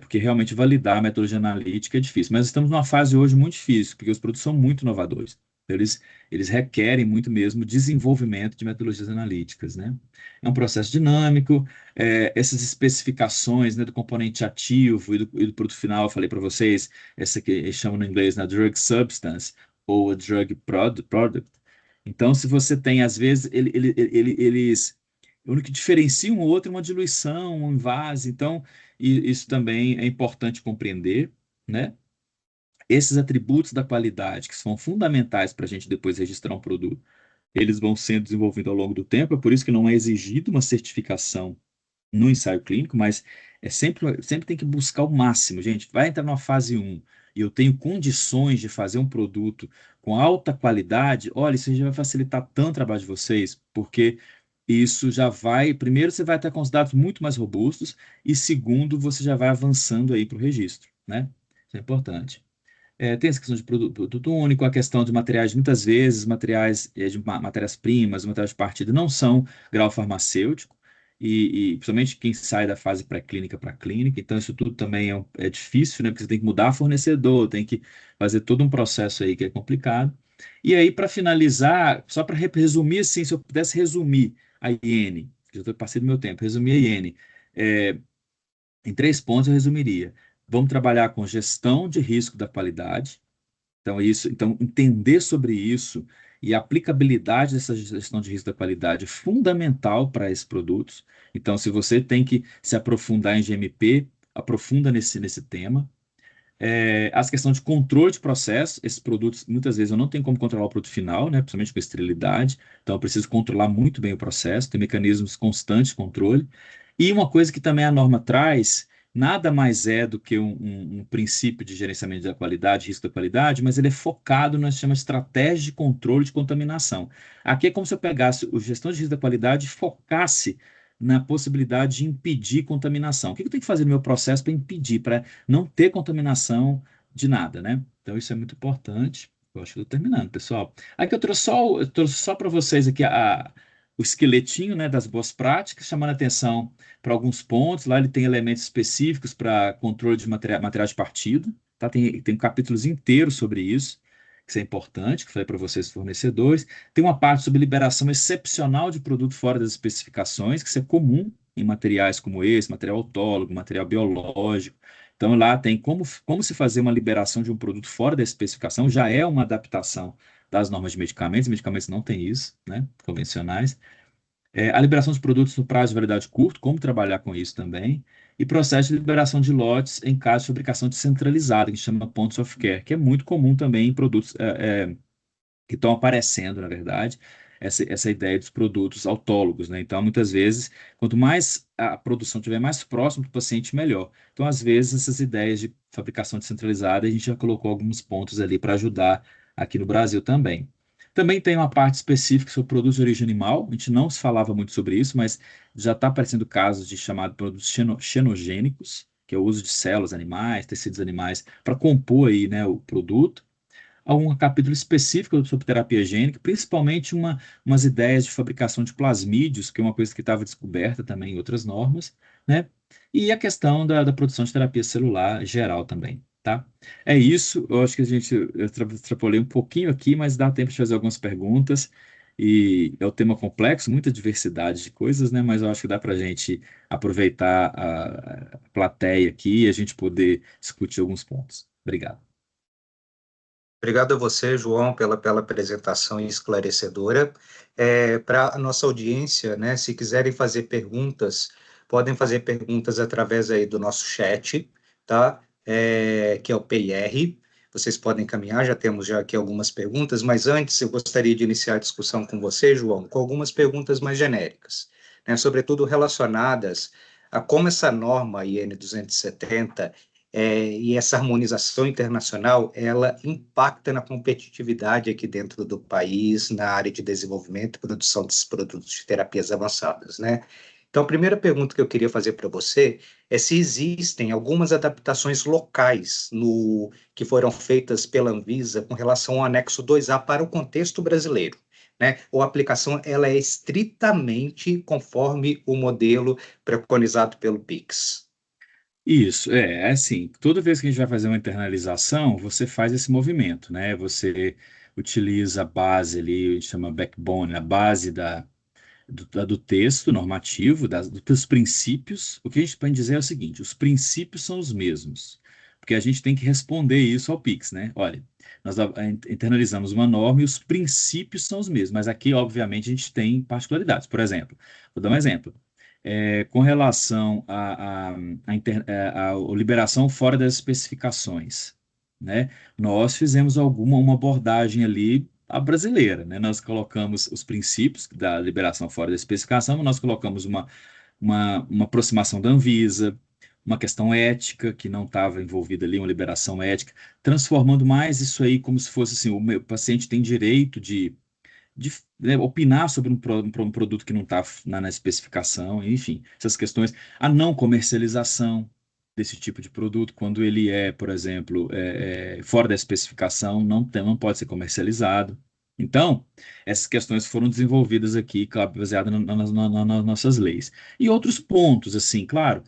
porque realmente validar a metodologia analítica é difícil. Mas estamos numa fase hoje muito difícil, porque os produtos são muito inovadores. Então, eles requerem muito mesmo desenvolvimento de metodologias analíticas, né? É um processo dinâmico, essas especificações, né, do componente ativo e do produto final, eu falei para vocês, essa que eles chamam no inglês, na drug substance, ou a drug product. Então, se você tem, às vezes, eles. O único que diferencia um outro é uma diluição, um invase. Então, isso também é importante compreender, né? Esses atributos da qualidade, que são fundamentais para a gente depois registrar um produto, eles vão sendo desenvolvidos ao longo do tempo. É por isso que não é exigido uma certificação no ensaio clínico, mas sempre tem que buscar o máximo, gente. Vai entrar numa fase um e eu tenho condições de fazer um produto com alta qualidade, olha, isso já vai facilitar tanto o trabalho de vocês, porque isso já vai, primeiro, você vai estar com os dados muito mais robustos, e segundo, você já vai avançando aí para o registro, né? Isso é importante. Tem essa questão de produto único, a questão de materiais, muitas vezes, materiais de matérias-primas, materiais de partida não são grau farmacêutico, e principalmente quem sai da fase pré-clínica para clínica, então isso tudo também é difícil, né? Porque você tem que mudar fornecedor, tem que fazer todo um processo aí que é complicado. E aí, para finalizar, só para resumir, assim, se eu pudesse resumir a IN, que já estou passando do meu tempo, resumir a IN, é, em 3 pontos eu resumiria. Vamos trabalhar com gestão de risco da qualidade. Então, entender sobre isso e a aplicabilidade dessa gestão de risco da qualidade é fundamental para esses produtos. Então, se você tem que se aprofundar em GMP, aprofunda nesse tema. As questões de controle de processo, esses produtos, muitas vezes eu não tenho como controlar o produto final, né, principalmente com esterilidade, então eu preciso controlar muito bem o processo, ter mecanismos constantes de controle. E uma coisa que também a norma traz, nada mais é do que um princípio de gerenciamento da qualidade, risco da qualidade, mas ele é focado na chama estratégia de controle de contaminação. Aqui é como se eu pegasse o gestão de risco da qualidade e focasse na possibilidade de impedir contaminação. O que eu tenho que fazer no meu processo para impedir, para não ter contaminação de nada, né? Então isso é muito importante. Eu acho que estou terminando, pessoal. Aqui eu trouxe só para vocês aqui o esqueletinho, né, das boas práticas, chamando a atenção para alguns pontos. Lá ele tem elementos específicos para controle de materiais de partido, tá? Tem capítulos inteiros sobre isso, que isso é importante, que eu falei para vocês, fornecedores. Tem uma parte sobre liberação excepcional de produto fora das especificações, que isso é comum em materiais como esse, material autólogo, material biológico. Então, lá tem como se fazer uma liberação de um produto fora da especificação, já é uma adaptação das normas de medicamentos. Medicamentos não têm isso, né, convencionais. A liberação de produtos no prazo de validade curto, como trabalhar com isso também. E processo de liberação de lotes em caso de fabricação descentralizada, que chama Points of Care, que é muito comum também em produtos que estão aparecendo, na verdade, essa ideia dos produtos autólogos, né? Então, muitas vezes, quanto mais a produção estiver mais próximo do paciente, melhor. Então, às vezes, essas ideias de fabricação descentralizada, a gente já colocou alguns pontos ali para ajudar aqui no Brasil também. Também tem uma parte específica sobre produtos de origem animal. A gente não se falava muito sobre isso, mas já está aparecendo casos de chamados produtos xenogênicos, que é o uso de células animais, tecidos animais, para compor aí, né, o produto. Algum capítulo específico sobre terapia gênica, principalmente umas ideias de fabricação de plasmídios, que é uma coisa que estava descoberta também em outras normas, né? E a questão da produção de terapia celular geral também, tá? É isso, eu acho que eu extrapolei um pouquinho aqui, mas dá tempo de fazer algumas perguntas, e é um tema complexo, muita diversidade de coisas, né? Mas eu acho que dá para a gente aproveitar a plateia aqui e a gente poder discutir alguns pontos. Obrigado. Obrigado a você, João, pela apresentação esclarecedora. Para a nossa audiência, né, se quiserem fazer perguntas, podem fazer perguntas através aí do nosso chat, tá? Que é o PIR. Vocês podem caminhar, já temos já aqui algumas perguntas, mas antes eu gostaria de iniciar a discussão com você, João, com algumas perguntas mais genéricas, né, sobretudo relacionadas a como essa norma IN 270 e essa harmonização internacional, ela impacta na competitividade aqui dentro do país, na área de desenvolvimento e produção desses produtos de terapias avançadas, né? Então, a primeira pergunta que eu queria fazer para você é se existem algumas adaptações locais que foram feitas pela Anvisa com relação ao anexo 2A para o contexto brasileiro, né? Ou a aplicação ela é estritamente conforme o modelo preconizado pelo PIX? Isso, é assim, toda vez que a gente vai fazer uma internalização, você faz esse movimento, né? Você utiliza a base ali, a gente chama backbone, a base do texto normativo, dos princípios. O que a gente pode dizer é o seguinte: os princípios são os mesmos, porque a gente tem que responder isso ao Pix, né? Olha, nós internalizamos uma norma e os princípios são os mesmos, mas aqui, obviamente, a gente tem particularidades. Por exemplo, vou dar um exemplo. Com relação à liberação fora das especificações, né? Nós fizemos uma abordagem ali a brasileira, né? Nós colocamos os princípios da liberação fora da especificação, nós colocamos uma aproximação da Anvisa, uma questão ética que não estava envolvida ali, uma liberação ética, transformando mais isso aí como se fosse assim, o meu paciente tem direito de opinar sobre um produto que não está na especificação, enfim, essas questões, a não comercialização desse tipo de produto, quando ele é, por exemplo, fora da especificação, não pode ser comercializado. Então, essas questões foram desenvolvidas aqui, claro, baseadas nas nossas leis. E outros pontos, assim, claro,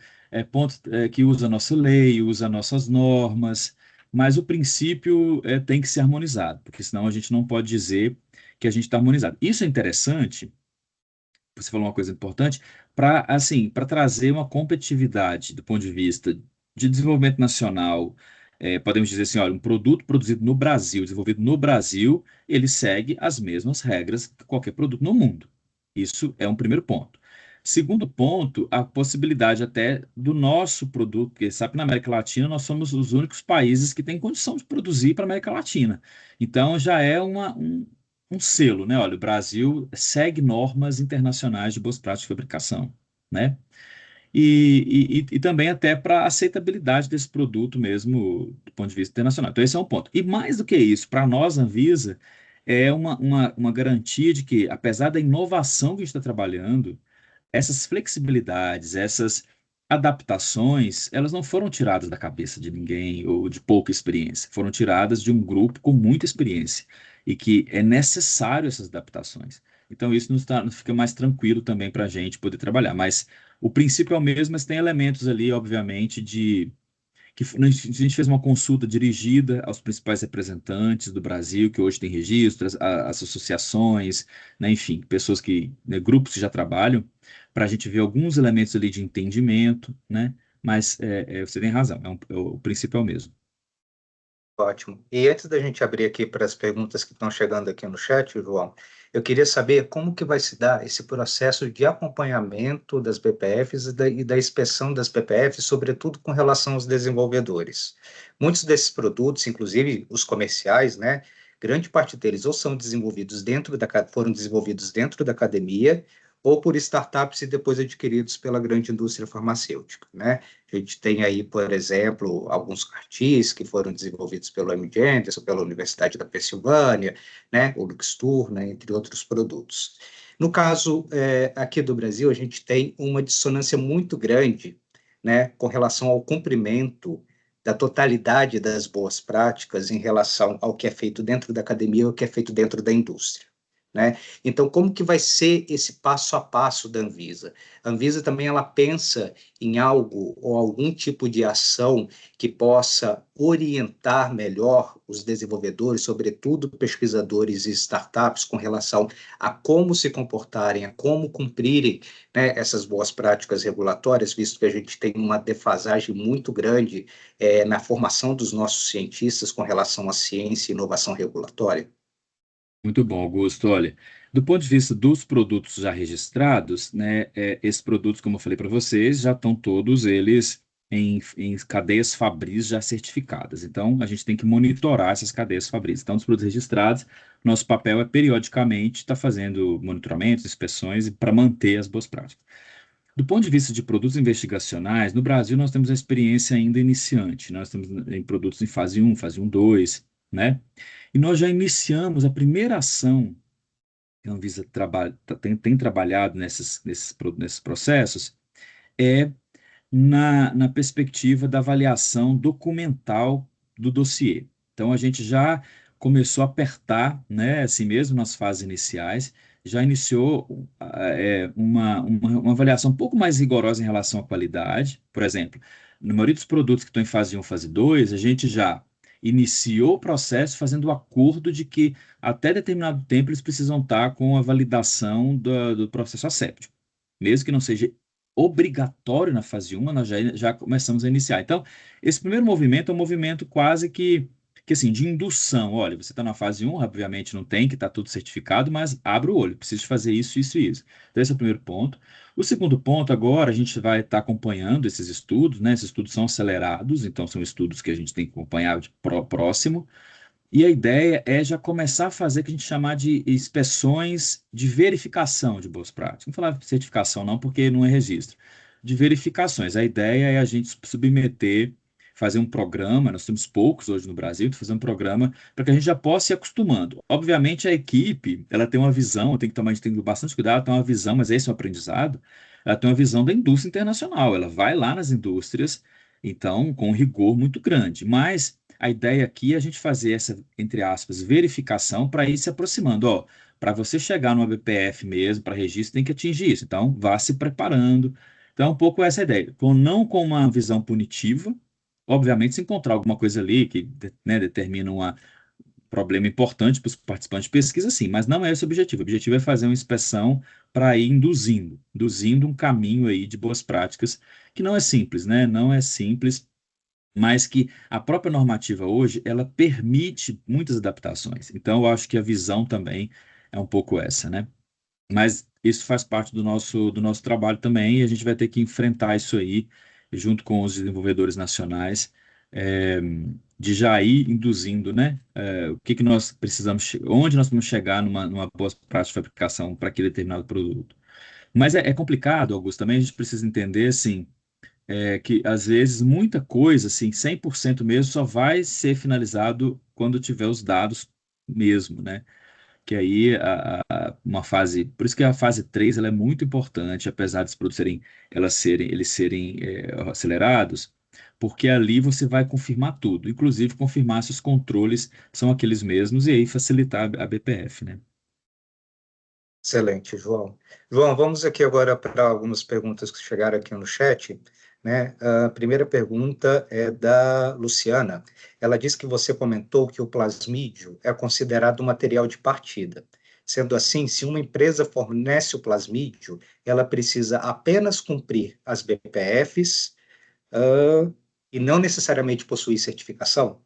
pontos que usa a nossa lei, usa nossas normas, mas o princípio tem que ser harmonizado, porque senão a gente não pode dizer que a gente está harmonizado. Isso é interessante, você falou uma coisa importante, para assim, para trazer uma competitividade do ponto de vista de desenvolvimento nacional. Podemos dizer assim, olha, um produto produzido no Brasil, desenvolvido no Brasil, ele segue as mesmas regras que qualquer produto no mundo. Isso é um primeiro ponto. Segundo ponto, a possibilidade até do nosso produto, porque sabe que na América Latina nós somos os únicos países que têm condição de produzir para a América Latina. Então já é um selo, né? Olha, o Brasil segue normas internacionais de boas práticas de fabricação, né? E também até para a aceitabilidade desse produto mesmo do ponto de vista internacional. Então, esse é um ponto. E mais do que isso, para nós, a Anvisa, é uma garantia de que, apesar da inovação que a gente está trabalhando, essas flexibilidades, essas adaptações, elas não foram tiradas da cabeça de ninguém ou de pouca experiência, foram tiradas de um grupo com muita experiência e que é necessário essas adaptações. Então, isso nos fica mais tranquilo também para a gente poder trabalhar. Mas o princípio é o mesmo, mas tem elementos ali, obviamente, a gente fez uma consulta dirigida aos principais representantes do Brasil, que hoje têm registros, as associações, né, enfim, pessoas né, grupos que já trabalham, para a gente ver alguns elementos ali de entendimento, né? Mas você tem razão, o princípio é o mesmo. Ótimo. E antes da gente abrir aqui para as perguntas que estão chegando aqui no chat, João, eu queria saber como que vai se dar esse processo de acompanhamento das BPFs e da inspeção das BPFs, sobretudo com relação aos desenvolvedores. Muitos desses produtos, inclusive os comerciais, né, grande parte deles ou são desenvolvidos foram desenvolvidos dentro da academia, ou por startups e depois adquiridos pela grande indústria farmacêutica, né? A gente tem aí, por exemplo, alguns CAR-Ts que foram desenvolvidos pelo MD Anderson, pela Universidade da Pensilvânia, né, o Luxtur, né, entre outros produtos. No caso aqui do Brasil, a gente tem uma dissonância muito grande, né, com relação ao cumprimento da totalidade das boas práticas em relação ao que é feito dentro da academia e ao que é feito dentro da indústria, né? Então, como que vai ser esse passo a passo da Anvisa? A Anvisa também ela pensa em algo ou algum tipo de ação que possa orientar melhor os desenvolvedores, sobretudo pesquisadores e startups, com relação a como se comportarem, a como cumprirem, né, essas boas práticas regulatórias, visto que a gente tem uma defasagem muito grande na formação dos nossos cientistas com relação à ciência e inovação regulatória. Muito bom, Augusto. Olha, do ponto de vista dos produtos já registrados, né, esses produtos, como eu falei para vocês, já estão todos eles em cadeias Fabris já certificadas. Então, a gente tem que monitorar essas cadeias Fabris. Então, dos produtos registrados, nosso papel é periodicamente estar fazendo monitoramentos, inspeções para manter as boas práticas. Do ponto de vista de produtos investigacionais, no Brasil nós temos a experiência ainda iniciante. Nós estamos em produtos em fase 1, 2, né? E nós já iniciamos a primeira ação que a Anvisa tem trabalhado nesses processos, é na perspectiva da avaliação documental do dossiê. Então, a gente já começou a apertar, né, assim mesmo nas fases iniciais, já iniciou uma avaliação um pouco mais rigorosa em relação à qualidade. Por exemplo, Na maioria dos produtos que estão em fase 1, fase 2, a gente já iniciou o processo fazendo o acordo de que até determinado tempo eles precisam estar com a validação do processo asséptico. Mesmo que não seja obrigatório na fase 1, nós já começamos a iniciar. Então, esse primeiro movimento é um movimento quase que assim, de indução. Olha, você está na fase 1, obviamente não tem que estar tudo certificado, mas abre o olho, precisa fazer isso, isso e isso. Então, esse é o primeiro ponto. O segundo ponto, agora, a gente vai estar acompanhando esses estudos, né? Esses estudos são acelerados, então são estudos que a gente tem que acompanhar de próximo. E a ideia é já começar a fazer o que a gente chamar de inspeções de verificação de boas práticas. Não falar de certificação, não, porque não é registro. De verificações. A ideia é a gente submeter, fazer um programa, nós temos poucos hoje no Brasil, fazer um programa para que a gente já possa ir acostumando. Obviamente, a equipe, ela tem uma visão, tem que tomar, a gente tem que ter bastante cuidado, tem uma visão, mas esse é o aprendizado, ela tem uma visão da indústria internacional, ela vai lá nas indústrias, então, com um rigor muito grande. Mas a ideia aqui é a gente fazer essa, entre aspas, verificação para ir se aproximando. Ó, para você chegar no ABPF mesmo, para registro, tem que atingir isso. Então, vá se preparando. Então, é um pouco essa ideia. Não com uma visão punitiva, obviamente, se encontrar alguma coisa ali que, né, determina um problema importante para os participantes de pesquisa, sim, mas não é esse o objetivo. O objetivo é fazer uma inspeção para ir induzindo um caminho aí de boas práticas, que não é simples, né? Não é simples, mas que a própria normativa hoje, ela permite muitas adaptações. Então, eu acho que a visão também é um pouco essa, né? Mas isso faz parte do nosso trabalho também, e a gente vai ter que enfrentar isso aí, junto com os desenvolvedores nacionais, é, de já ir induzindo, né? O que que nós precisamos, onde nós vamos chegar numa boa prática de fabricação para aquele determinado produto. Mas é complicado, Augusto, também a gente precisa entender, assim, que às vezes muita coisa, assim, 100% mesmo, só vai ser finalizado quando tiver os dados mesmo, né? Que aí uma fase, por isso que a fase 3 ela é muito importante, apesar dos produtos eles serem acelerados, porque ali você vai confirmar tudo, inclusive confirmar se os controles são aqueles mesmos e aí facilitar a BPF, né? Excelente, João. João, vamos aqui agora para algumas perguntas que chegaram aqui no chat, né? A primeira pergunta é da Luciana. Ela diz que você comentou que o plasmídio é considerado um material de partida. Sendo assim, se uma empresa fornece o plasmídio, ela precisa apenas cumprir as BPFs, e não necessariamente possuir certificação?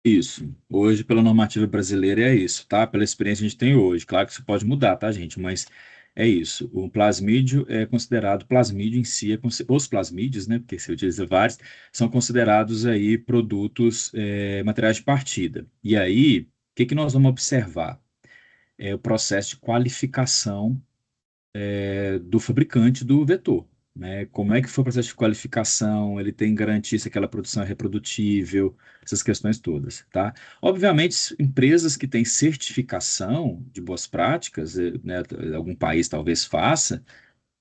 Isso. Hoje, pela normativa brasileira, é isso, tá? Pela experiência que a gente tem hoje. Claro que isso pode mudar, tá, gente? Mas é isso. O plasmídio é considerado, plasmídio em si, os plasmídios, né? Porque se utiliza vários, são considerados aí produtos, materiais de partida. E aí, o que que nós vamos observar? É o processo de qualificação do fabricante do vetor, né? Como é que foi o processo de qualificação? Ele tem garantia se aquela produção é reprodutível, essas questões todas, tá? Obviamente, empresas que têm certificação de boas práticas, né, algum país talvez faça,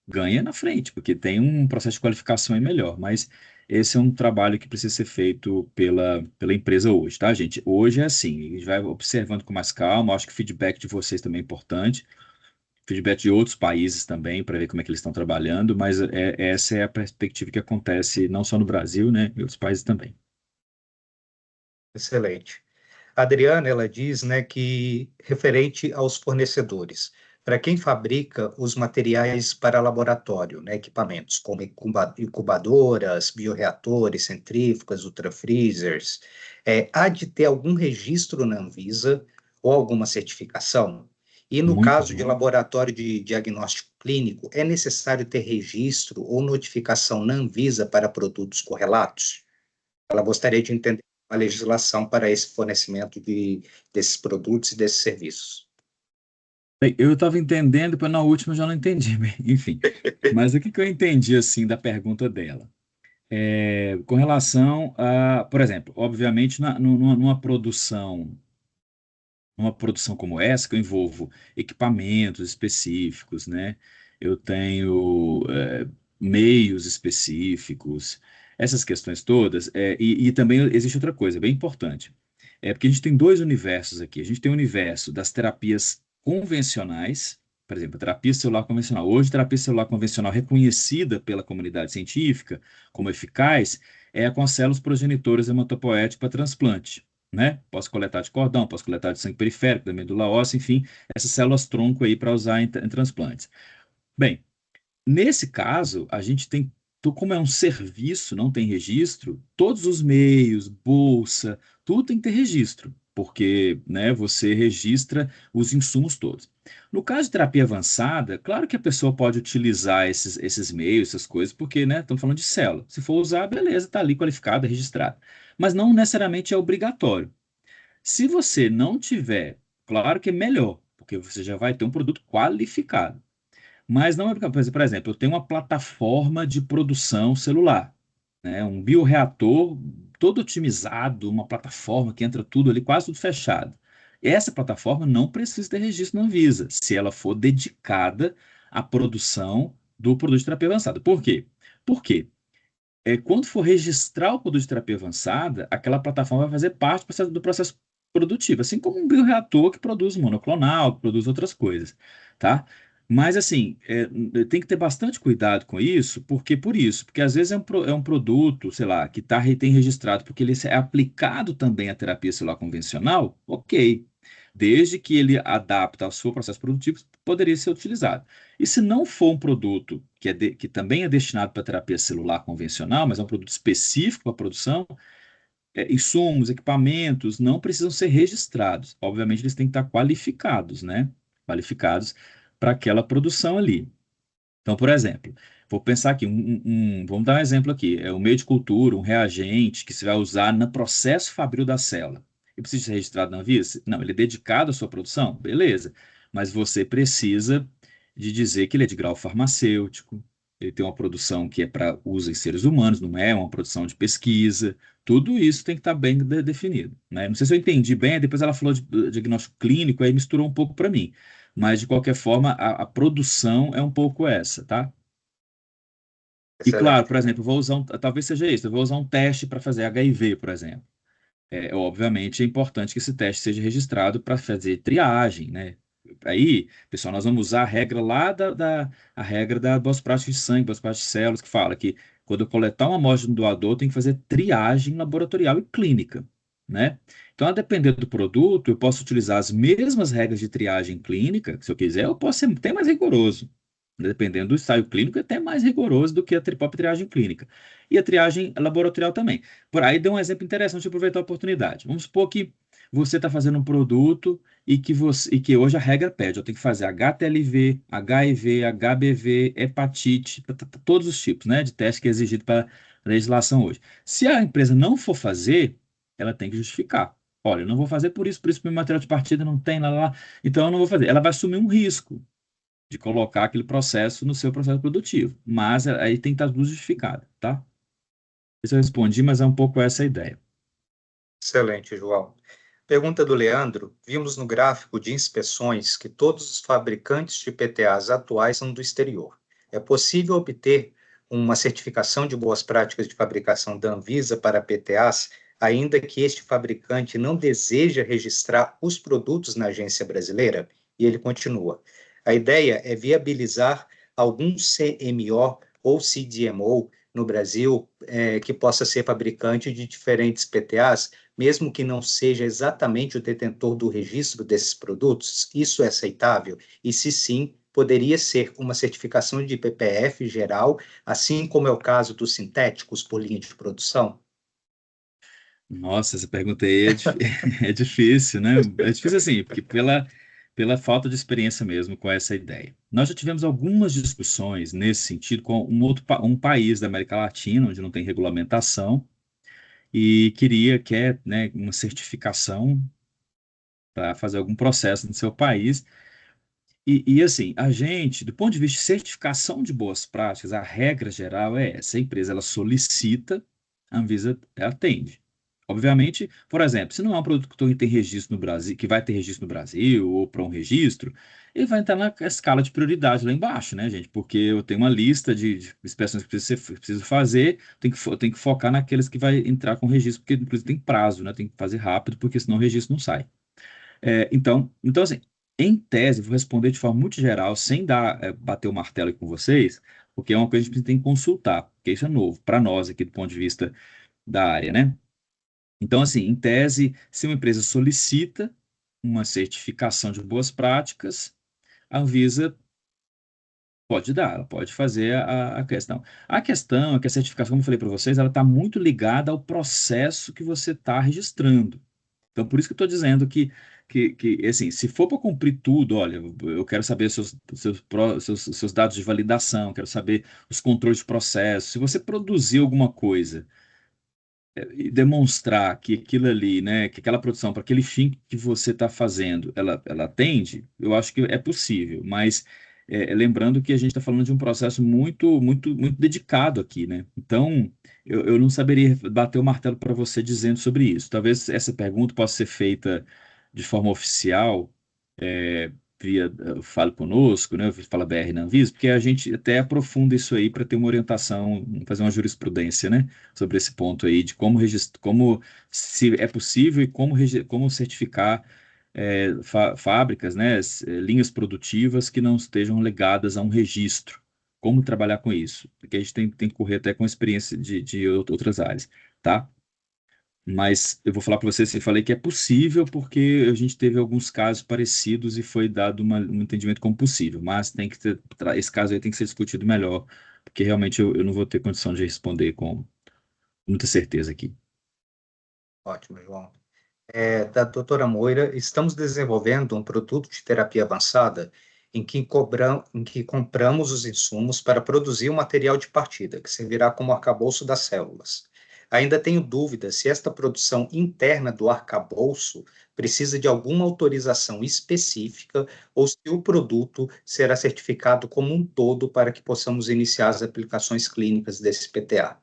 ganha na frente, porque tem um processo de qualificação aí melhor, mas esse é um trabalho que precisa ser feito pela empresa hoje, tá, gente? Hoje é assim, a gente vai observando com mais calma, acho que o feedback de vocês também é importante, feedback de outros países também, para ver como é que eles estão trabalhando, mas essa é a perspectiva que acontece não só no Brasil, né, em outros países também. Excelente. A Adriana, ela diz, né, que referente aos fornecedores, para quem fabrica os materiais para laboratório, né, equipamentos como incubadoras, bioreatores, centrífugas, ultrafreezers, há de ter algum registro na Anvisa ou alguma certificação? E no Muito caso de bom. laboratório de diagnóstico clínico, é necessário ter registro ou notificação na Anvisa para produtos correlatos? Ela gostaria de entender a legislação para esse fornecimento desses produtos e desses serviços. Bem, eu estava entendendo, depois na última eu já não entendi, enfim. Mas o que que eu entendi, assim, da pergunta dela? Com relação a, por exemplo, obviamente, numa produção como essa, que eu envolvo equipamentos específicos, né? Eu tenho meios específicos, essas questões todas. E também existe outra coisa bem importante. Porque a gente tem dois universos aqui. A gente tem o universo das terapias convencionais, Por exemplo, a terapia celular convencional. Hoje, a terapia celular convencional reconhecida pela comunidade científica como eficaz é a com células progenitoras hematopoéticas para transplante, né? Posso coletar de cordão, posso coletar de sangue periférico, da medula óssea, enfim, essas células tronco aí para usar em transplantes. Bem, nesse caso, a gente tem, como é um serviço, não tem registro, todos os meios, bolsa, tudo tem que ter registro, porque, né, você registra os insumos todos. No caso de terapia avançada, claro que a pessoa pode utilizar esses meios, essas coisas, porque, né, estamos falando de célula. Se for usar, beleza, está ali qualificado, registrado. Mas não necessariamente é obrigatório. Se você não tiver, claro que é melhor, porque você já vai ter um produto qualificado. Mas não é porque, por exemplo, eu tenho uma plataforma de produção celular, né? Um bioreator todo otimizado, uma plataforma que entra tudo ali, quase tudo fechado. Essa plataforma não precisa ter registro na Anvisa, se ela for dedicada à produção do produto de terapia avançada. Por quê? Porque quando for registrar o produto de terapia avançada, aquela plataforma vai fazer parte do processo produtivo, assim como um bioreator que produz monoclonal, que produz outras coisas, tá? Mas, assim, tem que ter bastante cuidado com isso, porque às vezes é um produto, sei lá, que tem registrado, porque ele é aplicado também à terapia celular convencional, ok. Desde que ele adapta ao seu processo produtivo, poderia ser utilizado. E se não for um produto que também é destinado para terapia celular convencional, mas é um produto específico para a produção, insumos, equipamentos não precisam ser registrados. Obviamente, eles têm que estar qualificados, né? Qualificados para aquela produção ali. Então, por exemplo, vou pensar aqui, vamos dar um exemplo aqui, é um meio de cultura, um reagente que se vai usar no processo fabril da célula. E precisa ser registrado na Anvisa? Não, ele é dedicado à sua produção? Beleza. Mas você precisa de dizer que ele é de grau farmacêutico, ele tem uma produção que é para uso em seres humanos, não é uma produção de pesquisa. Tudo isso tem que estar bem definido, né? Não sei se eu entendi bem, depois ela falou de diagnóstico clínico, aí misturou um pouco para mim. Mas, de qualquer forma, a produção é um pouco essa, tá? E claro, Excelente. por exemplo, talvez seja isso, eu vou usar um teste para fazer HIV, por exemplo. Obviamente é importante que esse teste seja registrado para fazer triagem, né? Aí, pessoal, nós vamos usar a regra lá a regra da boas práticas de sangue, boas práticas de células, que fala que quando eu coletar uma amostra do doador, tem que fazer triagem laboratorial e clínica, né? Então, a depender do produto, eu posso utilizar as mesmas regras de triagem clínica, se eu quiser, eu posso ser até mais rigoroso. Dependendo do ensaio clínico, é até mais rigoroso do que a própria triagem clínica. E a triagem laboratorial também. Por aí deu um exemplo interessante de aproveitar a oportunidade. Vamos supor que você está fazendo um produto e que hoje a regra pede, eu tenho que fazer HTLV, HIV, HBV, hepatite, todos os tipos, né, de teste que é exigido para a legislação hoje. Se a empresa não for fazer, ela tem que justificar. Olha, eu não vou fazer por isso meu material de partida não tem, lá. Então eu não vou fazer. Ela vai assumir um risco de colocar aquele processo no seu processo produtivo, mas aí tem que estar tudo justificado, tá? Não sei se eu respondi, mas é um pouco essa a ideia. Excelente, João. Pergunta do Leandro: vimos no gráfico de inspeções que todos os fabricantes de PTAs atuais são do exterior. É possível obter uma certificação de boas práticas de fabricação da Anvisa para PTAs, ainda que este fabricante não deseja registrar os produtos na agência brasileira? E ele continua: a ideia é viabilizar algum CMO ou CDMO no Brasil que possa ser fabricante de diferentes PTAs, mesmo que não seja exatamente o detentor do registro desses produtos? Isso é aceitável? E se sim, poderia ser uma certificação de PPF geral, assim como é o caso dos sintéticos por linha de produção? Nossa, essa pergunta aí é difícil, né? É difícil assim, porque pela falta de experiência mesmo com essa ideia. Nós já tivemos algumas discussões nesse sentido com um país da América Latina, onde não tem regulamentação, e quer, né, uma certificação para fazer algum processo no seu país. E assim, a gente, do ponto de vista de certificação de boas práticas, a regra geral é essa: a empresa ela solicita, a Anvisa atende. Obviamente, por exemplo, se não é um produto que tem registro no Brasil, que vai ter registro no Brasil ou para um registro, ele vai entrar na escala de prioridade lá embaixo, né, gente? Porque eu tenho uma lista de inspeções que preciso fazer, tem que focar naqueles que vai entrar com registro, porque inclusive tem prazo, né? Tem que fazer rápido, porque senão o registro não sai. Então assim. Em tese, vou responder de forma muito geral, sem bater o martelo aqui com vocês, porque é uma coisa que a gente tem que consultar, porque isso é novo para nós aqui do ponto de vista da área, né? Então, assim, em tese, se uma empresa solicita uma certificação de boas práticas, a Anvisa pode dar, ela pode fazer a questão. A questão é que a certificação, como eu falei para vocês, ela está muito ligada ao processo que você está registrando. Então, por isso que eu estou dizendo que, assim, se for para cumprir tudo, olha, eu quero saber seus dados de validação, quero saber os controles de processo. Se você produzir alguma coisa e demonstrar que aquilo ali, né, que aquela produção, para aquele fim que você está fazendo, ela atende, eu acho que é possível, mas lembrando que a gente está falando de um processo muito, muito, muito dedicado aqui, né? Então, eu não saberia bater o martelo para você dizendo sobre isso. Talvez essa pergunta possa ser feita de forma oficial, via Fale Conosco, né, Fala BR na Anvisa, porque a gente até aprofunda isso aí para ter uma orientação, fazer uma jurisprudência, né, sobre esse ponto aí de como registrar, como se é possível e como certificar fábricas, né, linhas produtivas que não estejam ligadas a um registro. Como trabalhar com isso? Porque a gente tem que correr até com experiência de outras áreas, tá? Mas eu vou falar para você, assim, falei que é possível porque a gente teve alguns casos parecidos e foi dado um entendimento como possível, mas tem que ter, esse caso aí tem que ser discutido melhor, porque realmente eu não vou ter condição de responder com muita certeza aqui. Ótimo, João. Da doutora Moira, estamos desenvolvendo um produto de terapia avançada em que compramos os insumos para produzir o material de partida, que servirá como arcabouço das células. Ainda tenho dúvidas se esta produção interna do arcabouço precisa de alguma autorização específica ou se o produto será certificado como um todo para que possamos iniciar as aplicações clínicas desse PTA.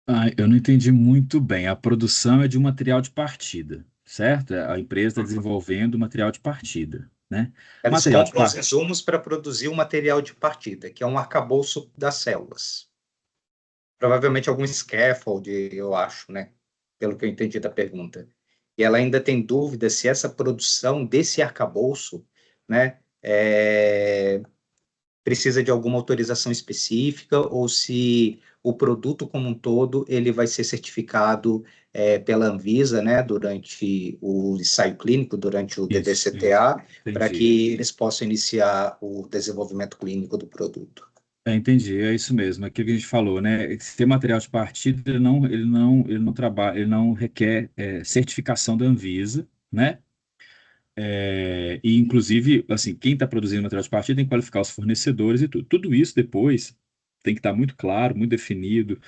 Ah, eu não entendi muito bem. A produção é de um material de partida, certo? A empresa está desenvolvendo material de partida, né? Eles Material de compram os partida. insumos para produzir o material de partida, que é um arcabouço das células. Provavelmente algum scaffold, eu acho, né? Pelo que eu entendi da pergunta. E ela ainda tem dúvida se essa produção desse arcabouço, né, precisa de alguma autorização específica ou se o produto como um todo ele vai ser certificado pela Anvisa, né, durante o ensaio clínico, durante o Isso, DDCTA, para entendi. que eles possam iniciar o desenvolvimento clínico do produto. Entendi, é isso mesmo, é aquilo que a gente falou, né? Se tem material de partida, ele não trabalha, ele não requer certificação da Anvisa, né? E inclusive, assim, quem está produzindo material de partida tem que qualificar os fornecedores e tudo. Tudo isso depois tem que estar muito claro, muito definido,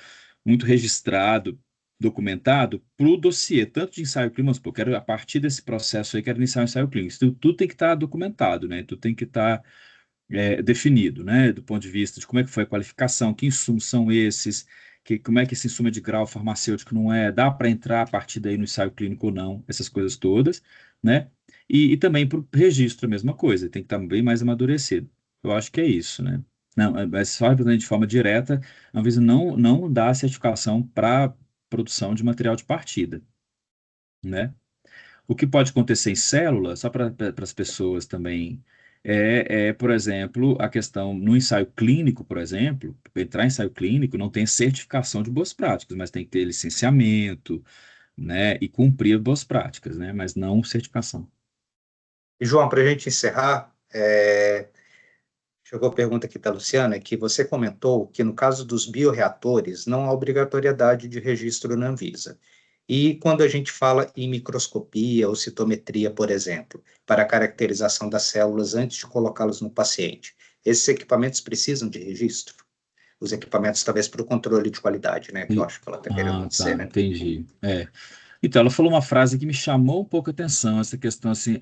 muito registrado, documentado para o dossiê, tanto de ensaio clínico, mas, pô, eu quero, a partir desse processo aí, quero iniciar um ensaio clínico. Isso tudo tem que estar documentado, né? Tudo tem que estar definido, né, do ponto de vista de como é que foi a qualificação, que insumos são esses, como é que esse insumo é de grau farmacêutico não é, dá para entrar a partir daí no ensaio clínico ou não, essas coisas todas, né? E também para o registro, a mesma coisa, tem que estar bem mais amadurecido. Eu acho que é isso, né? Não, mas só representando de forma direta, a Anvisa não dá certificação para produção de material de partida, né? O que pode acontecer em célula, só para as pessoas também, por exemplo, a questão no ensaio clínico, por exemplo, para entrar em ensaio clínico não tem certificação de boas práticas, mas tem que ter licenciamento, né, e cumprir boas práticas, né, mas não certificação. E, João, para a gente encerrar, chegou a pergunta aqui da Luciana, que você comentou que no caso dos bioreatores não há obrigatoriedade de registro na Anvisa. E quando a gente fala em microscopia ou citometria, por exemplo, para a caracterização das células antes de colocá-las no paciente, esses equipamentos precisam de registro? Os equipamentos, talvez, para o controle de qualidade, né? Que eu acho que ela está querendo Ah, dizer, tá, né? entendi. Então, ela falou uma frase que me chamou um pouco a atenção, essa questão assim,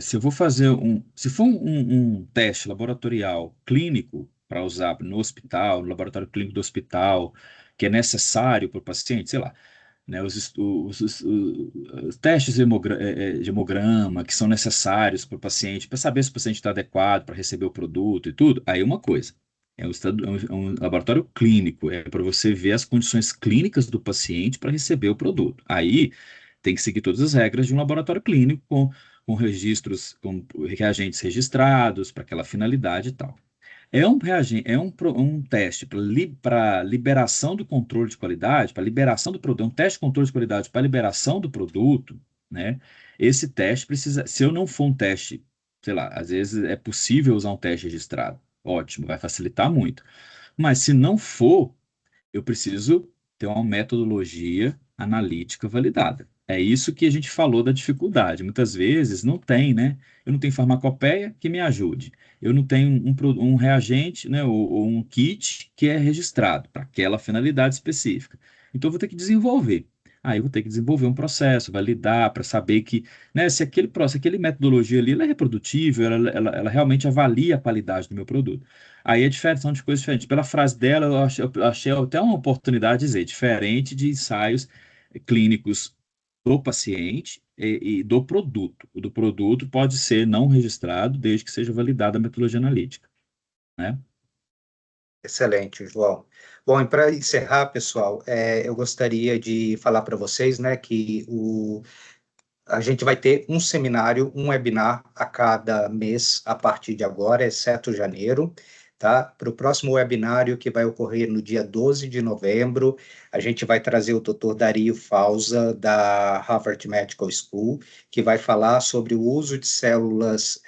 se eu vou fazer se for um teste laboratorial clínico para usar no hospital, no laboratório clínico do hospital, que é necessário para o paciente, sei lá, né, os testes de hemograma que são necessários para o paciente, para saber se o paciente está adequado para receber o produto e tudo, aí é uma coisa. É um laboratório clínico, é para você ver as condições clínicas do paciente para receber o produto. Aí tem que seguir todas as regras de um laboratório clínico com registros, com reagentes registrados para aquela finalidade e tal. É um reagente, um teste para liberação do controle de qualidade, para liberação do produto, é um teste de controle de qualidade para liberação do produto, né? Esse teste precisa, se eu não for um teste, sei lá, às vezes é possível usar um teste registrado, ótimo, vai facilitar muito. Mas se não for, eu preciso ter uma metodologia analítica validada. É isso que a gente falou da dificuldade. Muitas vezes não tem, né? Eu não tenho farmacopeia que me ajude. Eu não tenho um reagente, né, ou um kit que é registrado para aquela finalidade específica. Então, eu vou ter que desenvolver. Aí eu vou ter que desenvolver um processo, validar, para saber que, né, se aquele processo, aquela metodologia ali, ela é reprodutível, ela realmente avalia a qualidade do meu produto. Aí é diferente, são de coisas diferentes. Pela frase dela, eu achei até uma oportunidade de dizer, diferente de ensaios clínicos do paciente e do produto. O do produto pode ser não registrado, desde que seja validada a metodologia analítica, né? Excelente, João. Bom, e para encerrar, pessoal, eu gostaria de falar para vocês, né, que a gente vai ter um seminário, um webinar a cada mês a partir de agora, exceto janeiro, tá? Para o próximo webinário, que vai ocorrer no dia 12 de novembro, a gente vai trazer o Dr. Dario Fausa, da Harvard Medical School, que vai falar sobre o uso de células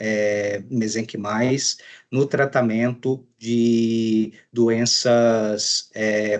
mesenquimais no tratamento de doenças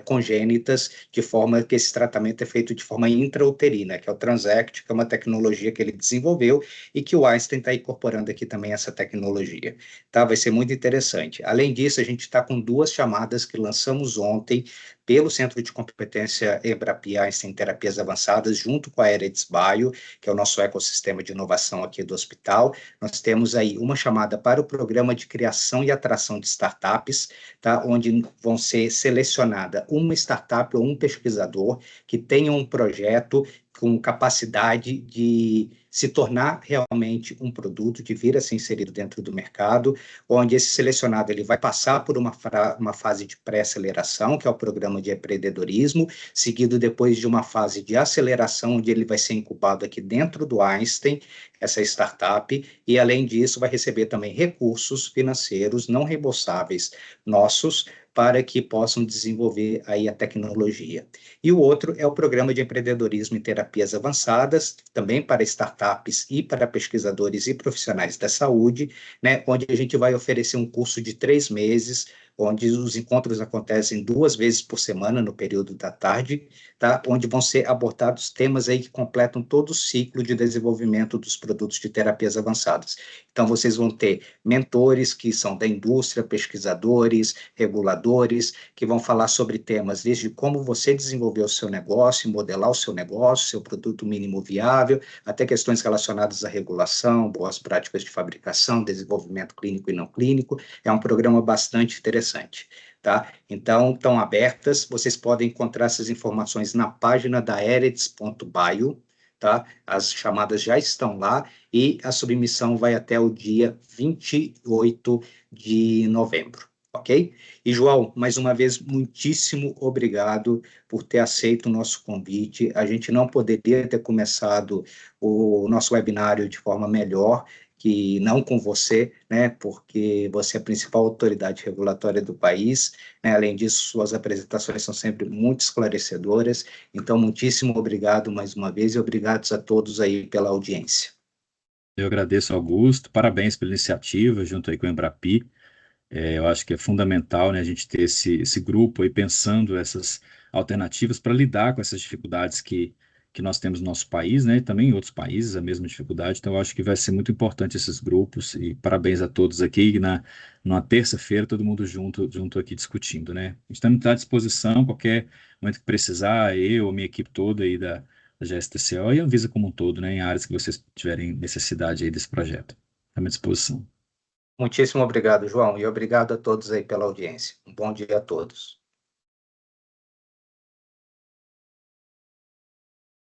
congênitas, de forma que esse tratamento é feito de forma intrauterina, que é o Transact, que é uma tecnologia que ele desenvolveu e que o Einstein está incorporando aqui também essa tecnologia. Tá? Vai ser muito interessante. Além disso, a gente está com 2 chamadas que lançamos ontem pelo Centro de Competência Embrapia Einstein Terapias Avançadas, junto com a Eretz Bio, que é o nosso ecossistema de inovação aqui do hospital. Nós temos aí uma chamada para o Programa de Criação e Atração de Startups, tá? Onde vão ser selecionada uma startup ou um pesquisador que tenha um projeto com capacidade de se tornar realmente um produto, de vir a ser inserido dentro do mercado, onde esse selecionado ele vai passar por uma fase de pré-aceleração, que é o programa de empreendedorismo, seguido depois de uma fase de aceleração, onde ele vai ser incubado aqui dentro do Einstein, essa startup, e além disso vai receber também recursos financeiros não reembolsáveis nossos, para que possam desenvolver aí a tecnologia. E o outro é o Programa de Empreendedorismo em Terapias Avançadas, também para startups e para pesquisadores e profissionais da saúde, né, onde a gente vai oferecer um curso de 3 meses, onde os encontros acontecem 2 vezes por semana, no período da tarde, tá? Onde vão ser abordados temas aí que completam todo o ciclo de desenvolvimento dos produtos de terapias avançadas. Então, vocês vão ter mentores que são da indústria, pesquisadores, reguladores, que vão falar sobre temas desde como você desenvolver o seu negócio, modelar o seu negócio, seu produto mínimo viável, até questões relacionadas à regulação, boas práticas de fabricação, desenvolvimento clínico e não clínico. É um programa bastante interessante, tá? Então, estão abertas, vocês podem encontrar essas informações na página da Eretz.bio, tá? As chamadas já estão lá e a submissão vai até o dia 28 de novembro, ok? E, João, mais uma vez, muitíssimo obrigado por ter aceito o nosso convite. A gente não poderia ter começado o nosso webinário de forma melhor, que não com você, né, porque você é a principal autoridade regulatória do país, né, além disso, suas apresentações são sempre muito esclarecedoras, então, muitíssimo obrigado mais uma vez e obrigados a todos aí pela audiência. Eu agradeço, Augusto, parabéns pela iniciativa, junto aí com o Embrapi. Eu acho que é fundamental, né, a gente ter esse grupo aí pensando essas alternativas para lidar com essas dificuldades que nós temos no nosso país, né, e também em outros países a mesma dificuldade. Então, eu acho que vai ser muito importante esses grupos e parabéns a todos aqui. Numa terça-feira, todo mundo junto aqui discutindo, né. A gente está à disposição, qualquer momento que precisar, eu, a minha equipe toda aí da GSTCO e a Anvisa como um todo, né, em áreas que vocês tiverem necessidade aí desse projeto. Estamos à disposição. Muitíssimo obrigado, João, e obrigado a todos aí pela audiência. Um bom dia a todos.